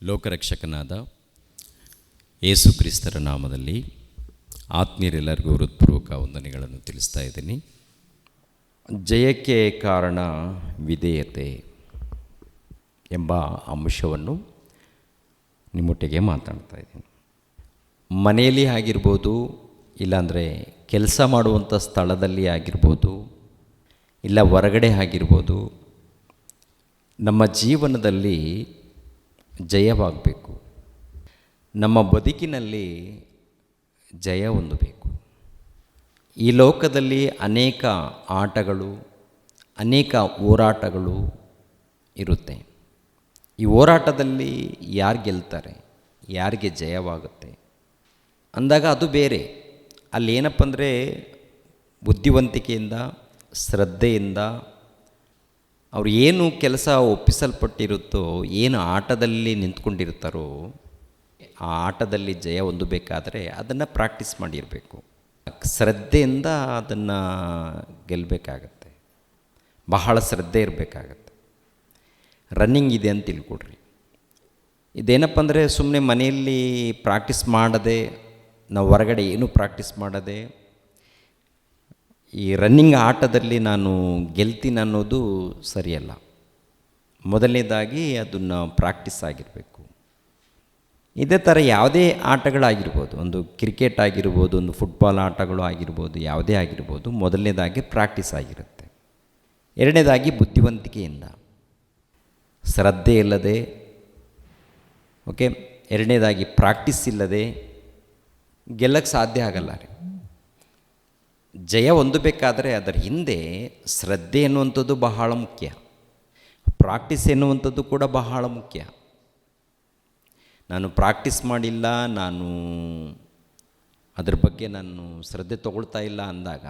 ಲೋಕರಕ್ಷಕನಾದ ಯೇಸು ಕ್ರಿಸ್ತರ ನಾಮದಲ್ಲಿ ಆತ್ಮೀಯರೆಲ್ಲರಿಗೂ ಹೃತ್ಪೂರ್ವಕ ವಂದನೆಗಳನ್ನು ತಿಳಿಸ್ತಾ ಇದ್ದೀನಿ. ಜಯಕ್ಕೆ ಕಾರಣ ವಿಧೇಯತೆ ಎಂಬ ಅಂಶವನ್ನು ನಿಮ್ಮೊಟ್ಟಿಗೆ ಮಾತಾಡ್ತಾ ಇದ್ದೀನಿ. ಮನೆಯಲ್ಲಿ ಆಗಿರ್ಬೋದು, ಇಲ್ಲಾಂದರೆ ಕೆಲಸ ಮಾಡುವಂಥ ಸ್ಥಳದಲ್ಲಿ ಆಗಿರ್ಬೋದು, ಇಲ್ಲ ಹೊರಗಡೆ ಆಗಿರ್ಬೋದು, ನಮ್ಮ ಜೀವನದಲ್ಲಿ ಜಯವಾಗಬೇಕು. ನಮ್ಮ ಬದುಕಿನಲ್ಲಿ ಜಯ ಹೊಂದಬೇಕು. ಈ ಲೋಕದಲ್ಲಿ ಅನೇಕ ಆಟಗಳು, ಅನೇಕ ಹೋರಾಟಗಳು ಇರುತ್ತೆ. ಈ ಹೋರಾಟದಲ್ಲಿ ಯಾರು ಗೆಲ್ತಾರೆ, ಯಾರಿಗೆ ಜಯವಾಗುತ್ತೆ ಅಂದಾಗ ಅದು ಬೇರೆ. ಅಲ್ಲೇನಪ್ಪ ಅಂದರೆ ಬುದ್ಧಿವಂತಿಕೆಯಿಂದ, ಶ್ರದ್ಧೆಯಿಂದ ಅವ್ರು ಏನು ಕೆಲಸ ಒಪ್ಪಿಸಲ್ಪಟ್ಟಿರುತ್ತೋ, ಏನು ಆಟದಲ್ಲಿ ನಿಂತ್ಕೊಂಡಿರ್ತಾರೋ ಆ ಆಟದಲ್ಲಿ ಜಯ ಹೊಂದಬೇಕಾದ್ರೆ ಅದನ್ನು ಪ್ರಾಕ್ಟೀಸ್ ಮಾಡಿರಬೇಕು. ಶ್ರದ್ಧೆಯಿಂದ ಅದನ್ನು ಗೆಲ್ಲಬೇಕಾಗತ್ತೆ. ಬಹಳ ಶ್ರದ್ಧೆ ಇರಬೇಕಾಗತ್ತೆ. ರನ್ನಿಂಗ್ ಇದೆ ಅಂತ ತಿಳ್ಕೊಡ್ರಿ. ಇದೇನಪ್ಪ ಅಂದರೆ ಸುಮ್ಮನೆ ಮನೆಯಲ್ಲಿ ಪ್ರಾಕ್ಟೀಸ್ ಮಾಡದೆ, ನಾವು ಹೊರಗಡೆ ಏನೂ ಪ್ರಾಕ್ಟೀಸ್ ಮಾಡದೆ ಈ ರನ್ನಿಂಗ್ ಆಟದಲ್ಲಿ ನಾನು ಗೆಲ್ತೀನಿ ಅನ್ನೋದು ಸರಿಯಲ್ಲ. ಮೊದಲನೇದಾಗಿ ಅದನ್ನು ಪ್ರಾಕ್ಟೀಸ್ ಆಗಿರಬೇಕು. ಇದೇ ಥರ ಯಾವುದೇ ಆಟಗಳಾಗಿರ್ಬೋದು, ಒಂದು ಕ್ರಿಕೆಟ್ ಆಗಿರ್ಬೋದು, ಒಂದು ಫುಟ್ಬಾಲ್ ಆಟಗಳು ಆಗಿರ್ಬೋದು, ಯಾವುದೇ ಆಗಿರ್ಬೋದು, ಮೊದಲನೇದಾಗಿ ಪ್ರಾಕ್ಟೀಸ್ ಆಗಿರುತ್ತೆ. ಎರಡನೇದಾಗಿ ಬುದ್ಧಿವಂತಿಕೆಯಿಂದ, ಶ್ರದ್ಧೆ ಇಲ್ಲದೆ, ಓಕೆ, ಎರಡನೇದಾಗಿ ಪ್ರಾಕ್ಟೀಸ್ ಇಲ್ಲದೆ ಗೆಲ್ಲಕ್ಕೆ ಸಾಧ್ಯ ಆಗಲ್ಲ ರೀ. ಜಯ ಹೊಂದಬೇಕಾದ್ರೆ ಅದರ ಹಿಂದೆ ಶ್ರದ್ಧೆ ಎನ್ನುವಂಥದ್ದು ಬಹಳ ಮುಖ್ಯ, ಪ್ರಾಕ್ಟೀಸ್ ಎನ್ನುವಂಥದ್ದು ಕೂಡ ಬಹಳ ಮುಖ್ಯ. ನಾನು ಪ್ರಾಕ್ಟೀಸ್ ಮಾಡಿಲ್ಲ, ನಾನು ಅದ್ರ ಬಗ್ಗೆ ನಾನು ಶ್ರದ್ಧೆ ತಗೊಳ್ತಾ ಇಲ್ಲ ಅಂದಾಗ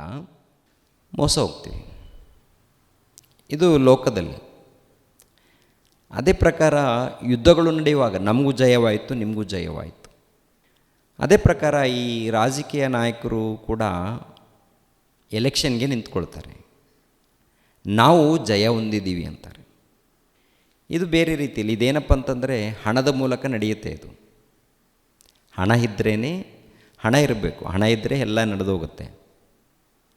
ಮೋಸ ಹೋಗ್ತೀವಿ. ಇದು ಲೋಕದಲ್ಲಿ. ಅದೇ ಪ್ರಕಾರ ಯುದ್ಧಗಳು ನಡೆಯುವಾಗ ನಮಗೂ ಜಯವಾಯಿತು, ನಿಮಗೂ ಜಯವಾಯಿತು. ಅದೇ ಪ್ರಕಾರ ಈ ರಾಜಕೀಯ ನಾಯಕರು ಕೂಡ ಎಲೆಕ್ಷನ್ಗೆ ನಿಂತ್ಕೊಳ್ತಾರೆ. ನಾವು ಜಯ ಹೊಂದಿದ್ದೀವಿ ಅಂತಾರೆ. ಇದು ಬೇರೆ ರೀತಿಯಲ್ಲಿ. ಇದೇನಪ್ಪ ಅಂತಂದರೆ ಹಣದ ಮೂಲಕ ನಡೆಯುತ್ತೆ. ಇದು ಹಣ ಇದ್ರೇ, ಹಣ ಇರಬೇಕು. ಹಣ ಇದ್ದರೆ ಎಲ್ಲ ನಡೆದೋಗುತ್ತೆ.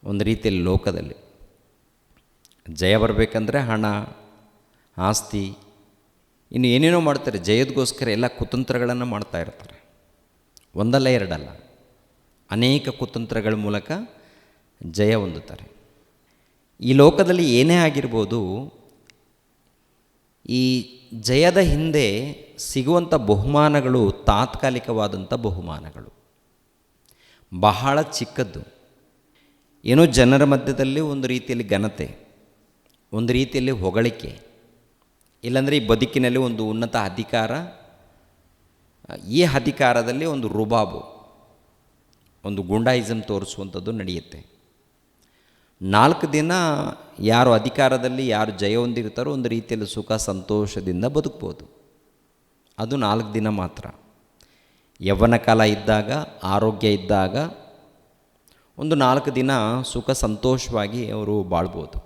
ಒಂದು ರೀತಿಯಲ್ಲಿ ಲೋಕದಲ್ಲಿ ಜಯ ಬರಬೇಕಂದ್ರೆ ಹಣ, ಆಸ್ತಿ, ಇನ್ನು ಏನೇನೋ ಮಾಡ್ತಾರೆ. ಜಯದಗೋಸ್ಕರ ಎಲ್ಲ ಕುತಂತ್ರಗಳನ್ನು ಮಾಡ್ತಾ ಇರ್ತಾರೆ. ಒಂದಲ್ಲ ಎರಡಲ್ಲ, ಅನೇಕ ಕುತಂತ್ರಗಳ ಮೂಲಕ ಜಯ ಹೊಂದುತ್ತಾರೆ. ಈ ಲೋಕದಲ್ಲಿ ಏನೇ ಆಗಿರ್ಬೋದು, ಈ ಜಯದ ಹಿಂದೆ ಸಿಗುವಂಥ ಬಹುಮಾನಗಳು ತಾತ್ಕಾಲಿಕವಾದಂಥ ಬಹುಮಾನಗಳು, ಬಹಳ ಚಿಕ್ಕದ್ದು. ಏನೋ ಜನರ ಮಧ್ಯದಲ್ಲಿ ಒಂದು ರೀತಿಯಲ್ಲಿ ಘನತೆ, ಒಂದು ರೀತಿಯಲ್ಲಿ ಹೊಗಳಿಕೆ, ಇಲ್ಲಾಂದರೆ ಈ ಬದುಕಿನಲ್ಲಿ ಒಂದು ಉನ್ನತ ಅಧಿಕಾರ, ಈ ಅಧಿಕಾರದಲ್ಲಿ ಒಂದು ರುಬಾಬು, ಒಂದು ಗುಂಡಾಯಿಸಮ್ ತೋರಿಸುವಂಥದ್ದು ನಡೆಯುತ್ತೆ. 4 ದಿನ ಯಾರು ಅಧಿಕಾರದಲ್ಲಿ ಯಾರು ಜಯ ಹೊಂದಿರ್ತಾರೋ ಒಂದು ರೀತಿಯಲ್ಲಿ ಸುಖ ಸಂತೋಷದಿಂದ ಬದುಕ್ಬೋದು. ಅದು 4 ದಿನ ಮಾತ್ರ. ಯೌವನ ಕಾಲ ಇದ್ದಾಗ, ಆರೋಗ್ಯ ಇದ್ದಾಗ ಒಂದು 4 ದಿನ ಸುಖ ಸಂತೋಷವಾಗಿ ಅವರು ಬಾಳ್ಬೋದು.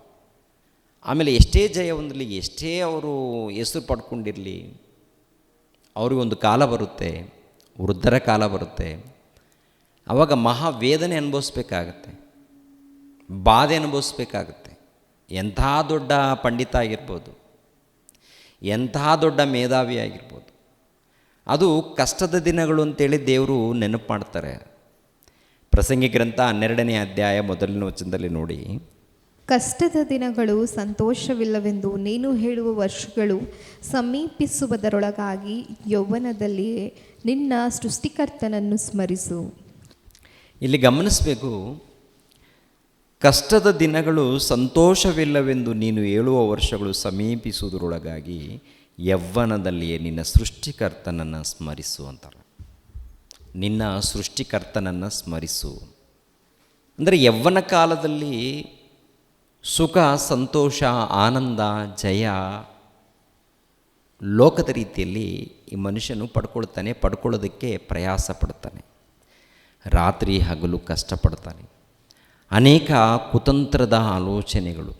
ಆಮೇಲೆ ಎಷ್ಟೇ ಜಯ ಹೊಂದಲಿ, ಎಷ್ಟೇ ಅವರು ಹೆಸರು ಪಡ್ಕೊಂಡಿರಲಿ, ಅವ್ರಿಗೊಂದು ಕಾಲ ಬರುತ್ತೆ, ವೃದ್ಧರ ಕಾಲ ಬರುತ್ತೆ. ಆವಾಗ ಮಹಾವೇದನೆ ಅನುಭವಿಸ್ಬೇಕಾಗತ್ತೆ, ಬಾಧೆ ಅನುಭವಿಸ್ಬೇಕಾಗತ್ತೆ. ಎಂಥ ದೊಡ್ಡ ಪಂಡಿತ ಆಗಿರ್ಬೋದು, ಎಂಥ ದೊಡ್ಡ ಮೇಧಾವಿ ಆಗಿರ್ಬೋದು, ಅದು ಕಷ್ಟದ ದಿನಗಳು ಅಂತೇಳಿ ದೇವರು ನೆನಪು ಮಾಡ್ತಾರೆ. ಪ್ರಸಂಗಿ ಗ್ರಂಥ 12ನೇ ಅಧ್ಯಾಯ 1ನೇ ವಚನದಲ್ಲಿ ನೋಡಿ, ಕಷ್ಟದ ದಿನಗಳು ಸಂತೋಷವಿಲ್ಲವೆಂದು ನೀನು ಹೇಳುವ ವರ್ಷಗಳು ಸಮೀಪಿಸುವುದರೊಳಗಾಗಿ ಯೌವನದಲ್ಲಿಯೇ ನಿನ್ನ ಸೃಷ್ಟಿಕರ್ತನನ್ನು ಸ್ಮರಿಸು. ಇಲ್ಲಿ ಗಮನಿಸಬೇಕು, ಕಷ್ಟದ ದಿನಗಳು ಸಂತೋಷವಿಲ್ಲವೆಂದು ನೀನು ಹೇಳುವ ವರ್ಷಗಳು ಸಮೀಪಿಸುವುದರೊಳಗಾಗಿ ಯೌವನದಲ್ಲಿಯೇ ನಿನ್ನ ಸೃಷ್ಟಿಕರ್ತನನ್ನು ಸ್ಮರಿಸು ಅಂತಾರೆ. ನಿನ್ನ ಸೃಷ್ಟಿಕರ್ತನನ್ನು ಸ್ಮರಿಸು ಅಂದರೆ ಯೌವನ ಕಾಲದಲ್ಲಿ ಸುಖ, ಸಂತೋಷ, ಆನಂದ, ಜಯ ಲೋಕದ ರೀತಿಯಲ್ಲಿ ಈ ಮನುಷ್ಯನು ಪಡ್ಕೊಳ್ಳೋದಕ್ಕೆ ಪ್ರಯಾಸ ಪಡ್ತಾನೆ. ರಾತ್ರಿ ಹಗಲು ಕಷ್ಟಪಡ್ತಾನೆ. ಅನೇಕ ಕುತಂತ್ರದ ಆಲೋಚನೆಗಳು,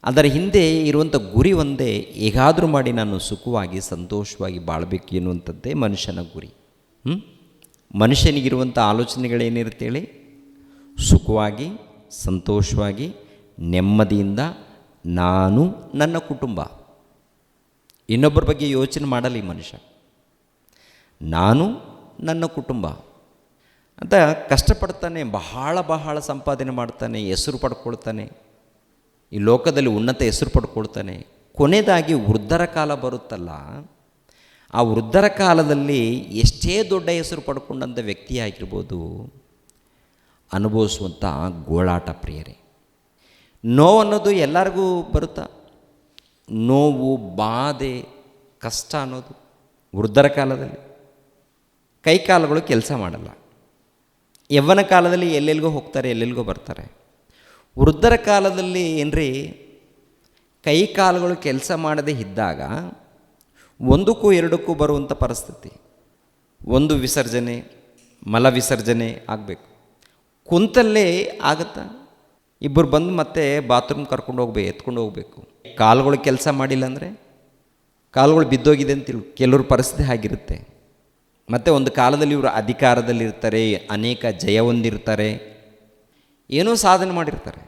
ಅದರ ಹಿಂದೆ ಇರುವಂಥ ಗುರಿ ಒಂದೇ, ಹೇಗಾದರೂ ಮಾಡಿ ನಾನು ಸುಖವಾಗಿ ಸಂತೋಷವಾಗಿ ಬಾಳಬೇಕು ಎನ್ನುವಂಥದ್ದೇ ಮನುಷ್ಯನ ಗುರಿ. ಮನುಷ್ಯನಿಗಿರುವಂಥ ಆಲೋಚನೆಗಳೇನಿರುತ್ತೆ ಹೇಳಿ? ಸುಖವಾಗಿ ಸಂತೋಷವಾಗಿ ನೆಮ್ಮದಿಯಿಂದ ನಾನು ನನ್ನ ಕುಟುಂಬ, ಇನ್ನೊಬ್ಬರ ಬಗ್ಗೆ ಯೋಚನೆ ಮಾಡಲ್ಲ ಈ ಮನುಷ್ಯ. ನಾನು ನನ್ನ ಕುಟುಂಬ ಅಂತ ಕಷ್ಟಪಡ್ತಾನೆ, ಬಹಳ ಸಂಪಾದನೆ ಮಾಡ್ತಾನೆ, ಹೆಸರು ಪಡ್ಕೊಳ್ತಾನೆ, ಈ ಲೋಕದಲ್ಲಿ ಉನ್ನತ ಹೆಸರು ಪಡ್ಕೊಳ್ತಾನೆ. ಕೊನೆಯದಾಗಿ ವೃದ್ಧರ ಕಾಲ ಬರುತ್ತಲ್ಲ, ಆ ವೃದ್ಧರ ಕಾಲದಲ್ಲಿ ಎಷ್ಟೇ ದೊಡ್ಡ ಹೆಸರು ಪಡ್ಕೊಂಡಂಥ ವ್ಯಕ್ತಿಯಾಗಿರ್ಬೋದು, ಅನುಭವಿಸುವಂಥ ಗೋಳಾಟ ಪ್ರಿಯರೇ. ನೋವು ಅನ್ನೋದು ಎಲ್ಲರಿಗೂ ಬರುತ್ತಾ? ನೋವು, ಬಾಧೆ, ಕಷ್ಟ ಅನ್ನೋದು ವೃದ್ಧರ ಕಾಲದಲ್ಲಿ. ಕೈಕಾಲುಗಳು ಕೆಲಸ ಮಾಡಲ್ಲ. ಯವ್ವನ ಕಾಲದಲ್ಲಿ ಎಲ್ಲೆಲ್ಲಿಗೋ ಹೋಗ್ತಾರೆ, ಎಲ್ಲೆಲ್ಲಿಗೋ ಬರ್ತಾರೆ. ವೃದ್ಧರ ಕಾಲದಲ್ಲಿ ಏನ್ರಿ, ಕೈಕಾಲುಗಳು ಕೆಲಸ ಮಾಡದೇ ಇದ್ದಾಗ ಒಂದಕ್ಕೂ ಎರಡಕ್ಕೂ ಬರುವಂಥ ಪರಿಸ್ಥಿತಿ. ಒಂದು ವಿಸರ್ಜನೆ, ಮಲ ವಿಸರ್ಜನೆ ಆಗಬೇಕು, ಕುಂತಲ್ಲೇ ಆಗುತ್ತಾ? ಇಬ್ಬರು ಬಂದು ಮತ್ತೆ ಬಾತ್ರೂಮ್ ಕರ್ಕೊಂಡು ಹೋಗ್ಬೇಕು, ಎತ್ಕೊಂಡು ಹೋಗಬೇಕು. ಕಾಲುಗಳು ಕೆಲಸ ಮಾಡಿಲ್ಲ ಅಂದರೆ ಕಾಲುಗಳು ಬಿದ್ದೋಗಿದೆ ಅಂತ ಕೆಲವ್ರ ಪರಿಸ್ಥಿತಿ ಆಗಿರುತ್ತೆ. ಮತ್ತು ಒಂದು ಕಾಲದಲ್ಲಿ ಇವರು ಅಧಿಕಾರದಲ್ಲಿರ್ತಾರೆ, ಅನೇಕ ಜಯ ಹೊಂದಿರ್ತಾರೆ, ಏನೋ ಸಾಧನೆ ಮಾಡಿರ್ತಾರೆ.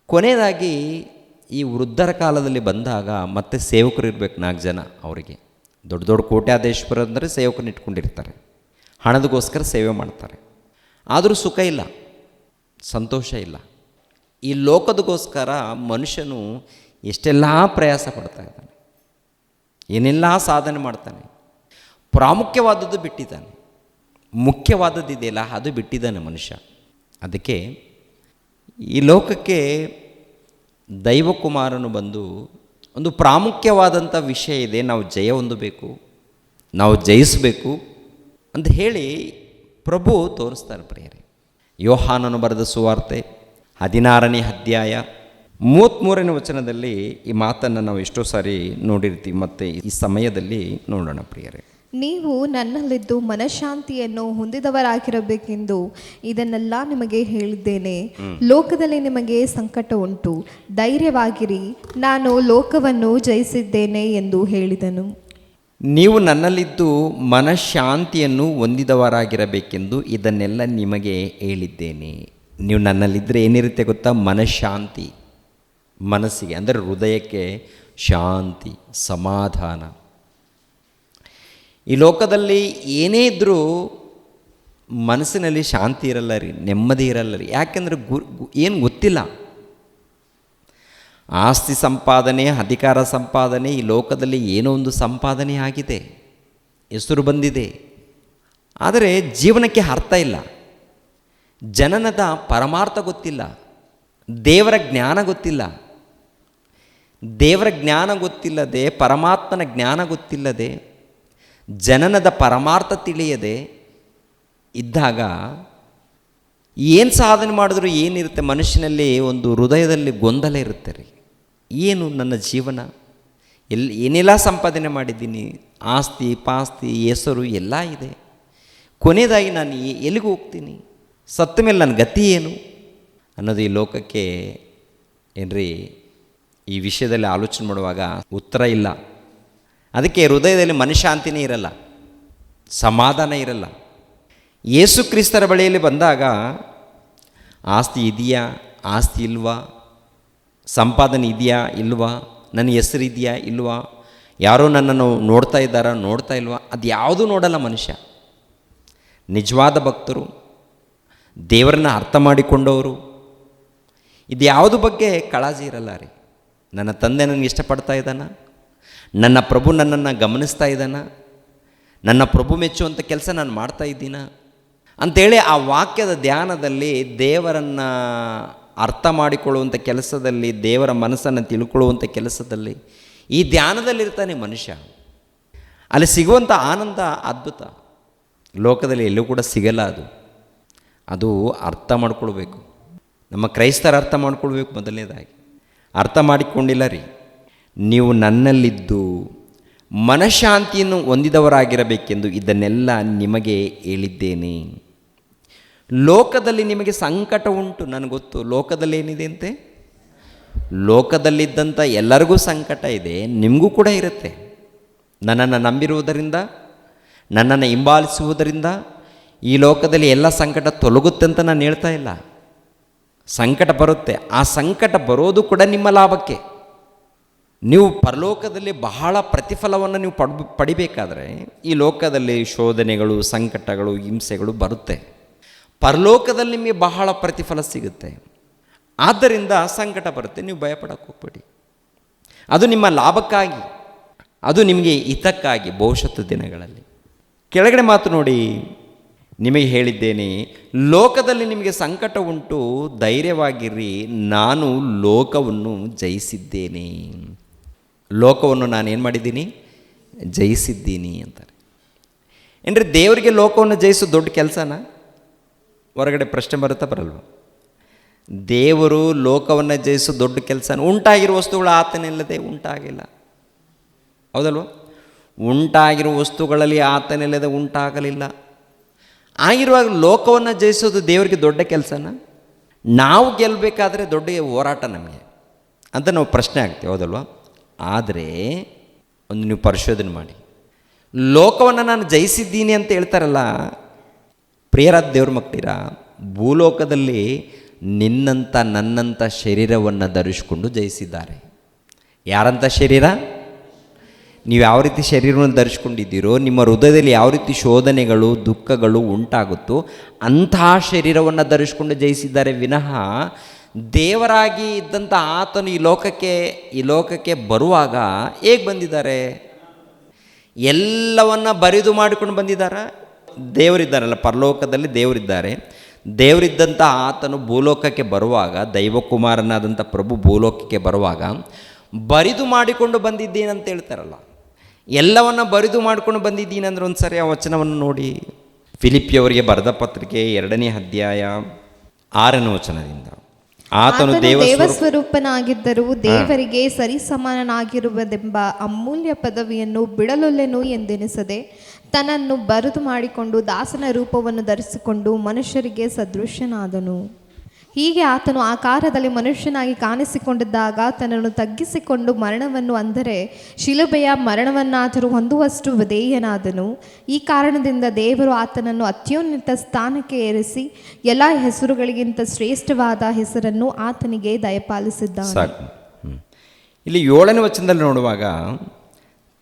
ಕೊನೆಯದಾಗಿ ಈ ವೃದ್ಧರ ಕಾಲದಲ್ಲಿ ಬಂದಾಗ ಮತ್ತೆ ಸೇವಕರು ಇರಬೇಕು, 4 ಜನ ಅವರಿಗೆ. ದೊಡ್ಡ ದೊಡ್ಡ ಕೋಟ್ಯಾಧೀಶ್ವರ ಅಂದರೆ ಸೇವಕರನ್ನ ಇಟ್ಕೊಂಡಿರ್ತಾರೆ, ಹಣದಗೋಸ್ಕರ ಸೇವೆ ಮಾಡ್ತಾರೆ. ಆದರೂ ಸುಖ ಇಲ್ಲ, ಸಂತೋಷ ಇಲ್ಲ. ಈ ಲೋಕದಗೋಸ್ಕರ ಮನುಷ್ಯನು ಎಷ್ಟೆಲ್ಲ ಪ್ರಯಾಸ ಪಡ್ತಾ ಇದ್ದಾನೆ, ಏನೆಲ್ಲ ಸಾಧನೆ ಮಾಡ್ತಾನೆ. ಪ್ರಾಮುಖ್ಯವಾದದ್ದು ಬಿಟ್ಟಿದ್ದಾನೆ, ಮುಖ್ಯವಾದದ್ದು ಇದೆಯಲ್ಲ ಅದು ಬಿಟ್ಟಿದ್ದಾನೆ ಮನುಷ್ಯ. ಅದಕ್ಕೆ ಈ ಲೋಕಕ್ಕೆ ದೈವಕುಮಾರನು ಬಂದು ಒಂದು ಪ್ರಾಮುಖ್ಯವಾದಂಥ ವಿಷಯ ಇದೆ, ನಾವು ಜಯ ಹೊಂದಬೇಕು, ನಾವು ಜಯಿಸಬೇಕು ಅಂತ ಹೇಳಿ ಪ್ರಭು ತೋರಿಸ್ತಾರೆ ಪ್ರಿಯರೇ. ಯೋಹಾನನು ಬರೆದ ಸುವಾರ್ತೆ 16ನೇ ಅಧ್ಯಾಯ 33ನೇ ವಚನದಲ್ಲಿ ಈ ಮಾತನ್ನು ನಾವು ಎಷ್ಟೋ ಸಾರಿ ನೋಡಿರ್ತೀವಿ. ಮತ್ತು ಈ ಸಮಯದಲ್ಲಿ ನೋಡೋಣ ಪ್ರಿಯರೇ. ನೀವು ನನ್ನಲ್ಲಿದ್ದು ಮನಃಶಾಂತಿಯನ್ನು ಹೊಂದಿದವರಾಗಿರಬೇಕೆಂದು ಇದನ್ನೆಲ್ಲ ನಿಮಗೆ ಹೇಳಿದ್ದೇನೆ. ಲೋಕದಲ್ಲಿ ನಿಮಗೆ ಸಂಕಟ ಉಂಟು, ಧೈರ್ಯವಾಗಿರಿ, ನಾನು ಲೋಕವನ್ನು ಜಯಿಸಿದ್ದೇನೆ ಎಂದು ಹೇಳಿದನು. ನೀವು ನನ್ನಲ್ಲಿದ್ದು ಮನಃಶಾಂತಿಯನ್ನು ಹೊಂದಿದವರಾಗಿರಬೇಕೆಂದು ಇದನ್ನೆಲ್ಲ ನಿಮಗೆ ಹೇಳಿದ್ದೇನೆ. ನೀವು ನನ್ನಲ್ಲಿದ್ದರೆ ಏನಿರುತ್ತೆ ಗೊತ್ತಾ? ಮನಃಶಾಂತಿ, ಮನಸ್ಸಿಗೆ ಅಂದರೆ ಹೃದಯಕ್ಕೆ ಶಾಂತಿ, ಸಮಾಧಾನ. ಈ ಲೋಕದಲ್ಲಿ ಏನೇ ಇದ್ದರೂ ಮನಸ್ಸಿನಲ್ಲಿ ಶಾಂತಿ ಇರಲ್ಲ ರೀ, ನೆಮ್ಮದಿ ಇರಲ್ಲ ರೀ. ಯಾಕೆಂದರೆ ಏನು ಗೊತ್ತಿಲ್ಲ. ಆಸ್ತಿ ಸಂಪಾದನೆ, ಅಧಿಕಾರ ಸಂಪಾದನೆ, ಈ ಲೋಕದಲ್ಲಿ ಏನೋ ಒಂದು ಸಂಪಾದನೆ ಆಗಿದೆ, ಹೆಸರು ಬಂದಿದೆ, ಆದರೆ ಜೀವನಕ್ಕೆ ಅರ್ಥ ಇಲ್ಲ. ಜನನದ ಪರಮಾರ್ಥ ಗೊತ್ತಿಲ್ಲ, ದೇವರ ಜ್ಞಾನ ಗೊತ್ತಿಲ್ಲ. ದೇವರ ಜ್ಞಾನ ಗೊತ್ತಿಲ್ಲದೆ, ಪರಮಾತ್ಮನ ಜ್ಞಾನ ಗೊತ್ತಿಲ್ಲದೆ, ಜನನದ ಪರಮಾರ್ಥ ತಿಳಿಯದೆ ಇದ್ದಾಗ ಏನು ಸಾಧನೆ ಮಾಡಿದ್ರೂ ಏನಿರುತ್ತೆ ಮನುಷ್ಯನಲ್ಲಿ? ಒಂದು ಹೃದಯದಲ್ಲಿ ಗೊಂದಲ ಇರುತ್ತೆ ರೀ. ಏನು ನನ್ನ ಜೀವನ, ಏನೆಲ್ಲ ಸಂಪಾದನೆ ಮಾಡಿದ್ದೀನಿ, ಆಸ್ತಿ ಪಾಸ್ತಿ ಹೆಸರು ಎಲ್ಲ ಇದೆ, ಕೊನೆಯದಾಗಿ ನಾನು ಎಲ್ಲಿಗೆ ಹೋಗ್ತೀನಿ, ಸತ್ತ ಮೇಲೆ ನನ್ನ ಗತಿ ಏನು ಅನ್ನೋದು ಈ ಲೋಕಕ್ಕೆ ಏನ್ರಿ ಈ ವಿಷಯದಲ್ಲಿ ಆಲೋಚನೆ ಮಾಡುವಾಗ ಉತ್ತರ ಇಲ್ಲ. ಅದಕ್ಕೆ ಹೃದಯದಲ್ಲಿ ಮನಃಶಾಂತಿನೇ ಇರಲ್ಲ, ಸಮಾಧಾನ ಇರಲ್ಲ. ಯೇಸು ಕ್ರಿಸ್ತರ ಬಳಿಯಲ್ಲಿ ಬಂದಾಗ ಆಸ್ತಿ ಇದೆಯಾ, ಆಸ್ತಿ ಇಲ್ವಾ, ಸಂಪಾದನೆ ಇದೆಯಾ ಇಲ್ವಾ, ನನ್ನ ಹೆಸರು ಇದೆಯಾ ಇಲ್ವಾ, ಯಾರೋ ನನ್ನನ್ನು ನೋಡ್ತಾ ಇದ್ದಾರಾ ನೋಡ್ತಾ ಇಲ್ವಾ, ಅದು ಯಾವುದೂ ನೋಡಲ್ಲ ಮನುಷ್ಯ. ನಿಜವಾದ ಭಕ್ತರು, ದೇವರನ್ನ ಅರ್ಥ ಮಾಡಿಕೊಂಡವರು, ಇದು ಯಾವುದ್ರ ಬಗ್ಗೆ ಕಾಳಜಿ ಇರಲ್ಲ ರೀ. ನನ್ನ ತಂದೆ ನನಗೆ ಇಷ್ಟಪಡ್ತಾ ಇದ್ದಾನ, ನನ್ನ ಪ್ರಭು ನನ್ನನ್ನು ಗಮನಿಸ್ತಾ ಇದ್ದಾನ, ನನ್ನ ಪ್ರಭು ಮೆಚ್ಚುವಂಥ ಕೆಲಸ ನಾನು ಮಾಡ್ತಾ ಇದ್ದೀನ ಅಂಥೇಳಿ ಆ ವಾಕ್ಯದ ಧ್ಯಾನದಲ್ಲಿ ದೇವರನ್ನು ಅರ್ಥ ಮಾಡಿಕೊಳ್ಳುವಂಥ ಕೆಲಸದಲ್ಲಿ, ದೇವರ ಮನಸ್ಸನ್ನು ತಿಳ್ಕೊಳ್ಳುವಂಥ ಕೆಲಸದಲ್ಲಿ, ಈ ಧ್ಯಾನದಲ್ಲಿರ್ತಾನೆ ಮನುಷ್ಯ. ಅಲ್ಲಿ ಸಿಗುವಂಥ ಆನಂದ ಅದ್ಭುತ, ಲೋಕದಲ್ಲಿ ಎಲ್ಲೂ ಕೂಡ ಸಿಗಲ್ಲ. ಅದು ಅರ್ಥ ಮಾಡ್ಕೊಳ್ಬೇಕು. ನಮ್ಮ ಕ್ರೈಸ್ತರ ಅರ್ಥ ಮಾಡ್ಕೊಳ್ಬೇಕು. ಮೊದಲನೇದಾಗಿ ಅರ್ಥ ಮಾಡಿಕೊಂಡಿಲ್ಲ ರೀ. ನೀವು ನನ್ನಲ್ಲಿದ್ದು ಮನಃಶಾಂತಿಯನ್ನು ಹೊಂದಿದವರಾಗಿರಬೇಕೆಂದು ಇದನ್ನೆಲ್ಲ ನಿಮಗೆ ಹೇಳಿದ್ದೇನೆ. ಲೋಕದಲ್ಲಿ ನಿಮಗೆ ಸಂಕಟ ಉಂಟು, ನನಗೆ ಗೊತ್ತು. ಲೋಕದಲ್ಲಿ ಏನಿದೆ ಅಂತೆ? ಲೋಕದಲ್ಲಿದ್ದಂಥ ಎಲ್ಲರಿಗೂ ಸಂಕಟ ಇದೆ, ನಿಮಗೂ ಕೂಡ ಇರುತ್ತೆ. ನನ್ನನ್ನು ನಂಬಿರುವುದರಿಂದ, ನನ್ನನ್ನು ಹಿಂಬಾಲಿಸುವುದರಿಂದ ಈ ಲೋಕದಲ್ಲಿ ಎಲ್ಲ ಸಂಕಟ ತೊಲಗುತ್ತೆ ಅಂತ ನಾನು ಹೇಳ್ತಾ ಇಲ್ಲ. ಸಂಕಟ ಬರುತ್ತೆ. ಆ ಸಂಕಟ ಬರೋದು ಕೂಡ ನಿಮ್ಮ ಲಾಭಕ್ಕೆ. ನೀವು ಪರಲೋಕದಲ್ಲಿ ಬಹಳ ಪ್ರತಿಫಲವನ್ನು ನೀವು ಪಡಿಬೇಕಾದ್ರೆ ಈ ಲೋಕದಲ್ಲಿ ಶೋಧನೆಗಳು, ಸಂಕಟಗಳು, ಹಿಂಸೆಗಳು ಬರುತ್ತೆ. ಪರಲೋಕದಲ್ಲಿ ನಿಮಗೆ ಬಹಳ ಪ್ರತಿಫಲ ಸಿಗುತ್ತೆ. ಆದ್ದರಿಂದ ಸಂಕಟ ಬರುತ್ತೆ, ನೀವು ಭಯಪಡಕ್ಕೆ ಹೋಗ್ಬೇಡಿ. ಅದು ನಿಮ್ಮ ಲಾಭಕ್ಕಾಗಿ, ಅದು ನಿಮಗೆ ಹಿತಕ್ಕಾಗಿ ಭವಿಷ್ಯತ್ತು ದಿನಗಳಲ್ಲಿ. ಕೆಳಗಡೆ ಮಾತು ನೋಡಿ, ನಿಮಗೆ ಹೇಳಿದ್ದೇನೆ, ಲೋಕದಲ್ಲಿ ನಿಮಗೆ ಸಂಕಟ ಉಂಟು, ಧೈರ್ಯವಾಗಿರ್ರಿ, ನಾನು ಲೋಕವನ್ನು ಜಯಿಸಿದ್ದೇನೆ. ಲೋಕವನ್ನು ನಾನೇನು ಮಾಡಿದ್ದೀನಿ? ಜಯಿಸಿದ್ದೀನಿ ಅಂತಾರೆ. ಏನ್ರಿ ದೇವರಿಗೆ ಲೋಕವನ್ನು ಜಯಿಸೋದು ದೊಡ್ಡ ಕೆಲಸನ? ಹೊರಗಡೆ ಪ್ರಶ್ನೆ ಬರುತ್ತಾ ಬರಲ್ವ? ದೇವರು ಲೋಕವನ್ನು ಜಯಿಸೋ ದೊಡ್ಡ ಕೆಲಸ. ಉಂಟಾಗಿರೋ ವಸ್ತುಗಳು ಆತನಿಲ್ಲದೆ ಉಂಟಾಗಿಲ್ಲ, ಹೌದಲ್ವ? ಉಂಟಾಗಿರೋ ವಸ್ತುಗಳಲ್ಲಿ ಆತನಿಲ್ಲದೆ ಉಂಟಾಗಲಿಲ್ಲ. ಆಗಿರುವಾಗ ಲೋಕವನ್ನು ಜಯಿಸೋದು ದೇವರಿಗೆ ದೊಡ್ಡ ಕೆಲಸನ? ನಾವು ಗೆಲ್ಲಬೇಕಾದ್ರೆ ದೊಡ್ಡ ಹೋರಾಟ ನಮಗೆ ಅಂತ ನಾವು ಪ್ರಶ್ನೆ ಆಗ್ತೀವಿ, ಹೌದಲ್ವ? ಆದರೆ ಒಂದು ನೀವು ಪರಿಶೋಧನೆ ಮಾಡಿ, ಲೋಕವನ್ನು ನಾನು ಜಯಿಸಿದ್ದೀನಿ ಅಂತ ಹೇಳ್ತಾರಲ್ಲ, ಪ್ರಿಯರಾದ ದೇವ್ರ ಮಕ್ಕಳಿರ, ಭೂಲೋಕದಲ್ಲಿ ನಿನ್ನಂಥ ನನ್ನಂಥ ಶರೀರವನ್ನು ಧರಿಸಿಕೊಂಡು ಜಯಿಸಿದ್ದಾರೆ. ಯಾರಂಥ ಶರೀರ? ನೀವು ಯಾವ ರೀತಿ ಶರೀರವನ್ನು ಧರಿಸ್ಕೊಂಡಿದ್ದೀರೋ, ನಿಮ್ಮ ಹೃದಯದಲ್ಲಿ ಯಾವ ರೀತಿ ಶೋಧನೆಗಳು, ದುಃಖಗಳು ಉಂಟಾಗುತ್ತೋ ಅಂತಹ ಶರೀರವನ್ನು ಧರಿಸ್ಕೊಂಡು ಜಯಿಸಿದ್ದಾರೆ ವಿನಃ ದೇವರಾಗಿ ಇದ್ದಂಥ ಆತನು ಈ ಲೋಕಕ್ಕೆ ಬರುವಾಗ ಹೇಗೆ ಬಂದಿದ್ದಾರೆ? ಎಲ್ಲವನ್ನ ಬರಿದು ಮಾಡಿಕೊಂಡು ಬಂದಿದ್ದಾರ? ದೇವರಿದ್ದಾರಲ್ಲ, ಪರಲೋಕದಲ್ಲಿ ದೇವರಿದ್ದಾರೆ. ದೇವರಿದ್ದಂಥ ಆತನು ಭೂಲೋಕಕ್ಕೆ ಬರುವಾಗ, ದೈವಕುಮಾರನಾದಂಥ ಪ್ರಭು ಭೂಲೋಕಕ್ಕೆ ಬರುವಾಗ ಬರಿದು ಮಾಡಿಕೊಂಡು ಬಂದಿದ್ದೇನೆ ಅಂತ ಹೇಳ್ತಾರಲ್ಲ. ಎಲ್ಲವನ್ನ ಬರಿದು ಮಾಡಿಕೊಂಡು ಬಂದಿದ್ದೀನಿ ಅಂದರೆ ಒಂದು ಸರಿ ಆ ವಚನವನ್ನು ನೋಡಿ. ಫಿಲಿಪ್ಪಿಯವರಿಗೆ ಬರೆದ ಪತ್ರಿಕೆ 2ನೇ ಅಧ್ಯಾಯ 6ನೇ ವಚನದಿಂದ, ಆತನು ದೇವಸ್ವರೂಪನಾಗಿದ್ದರೂ ದೇವರಿಗೆ ಸರಿಸಮಾನನಾಗಿರುವುದೆಂಬ ಅಮೂಲ್ಯ ಪದವಿಯನ್ನು ಬಿಡಲೊಲ್ಲೆನು ಎಂದೆನಿಸದೆ ತನ್ನನ್ನು ಬರಿದು ಮಾಡಿಕೊಂಡು ದಾಸನ ರೂಪವನ್ನು ಧರಿಸಿಕೊಂಡು ಮನುಷ್ಯರಿಗೆ ಸದೃಶ್ಯನಾದನು. ಹೀಗೆ ಆತನು ಆಕಾರದಲ್ಲಿ ಮನುಷ್ಯನಾಗಿ ಕಾಣಿಸಿಕೊಂಡಿದ್ದಾಗ ತನ್ನನ್ನು ತಗ್ಗಿಸಿಕೊಂಡು ಮರಣವನ್ನು, ಅಂದರೆ ಶಿಲುಬೆಯ ಮರಣವನ್ನಾದರೂ ಹೊಂದುವಷ್ಟು ವಿಧೇಯನಾದನು. ಈ ಕಾರಣದಿಂದ ದೇವರು ಆತನನ್ನು ಅತ್ಯುನ್ನತ ಸ್ಥಾನಕ್ಕೆ ಏರಿಸಿ ಎಲ್ಲ ಹೆಸರುಗಳಿಗಿಂತ ಶ್ರೇಷ್ಠವಾದ ಹೆಸರನ್ನು ಆತನಿಗೆ ದಯಪಾಲಿಸಿದ್ದಾನೆ. ಸಾಕು. ಇಲ್ಲಿ 7ನೇ ವಚನದಲ್ಲಿ ನೋಡುವಾಗ,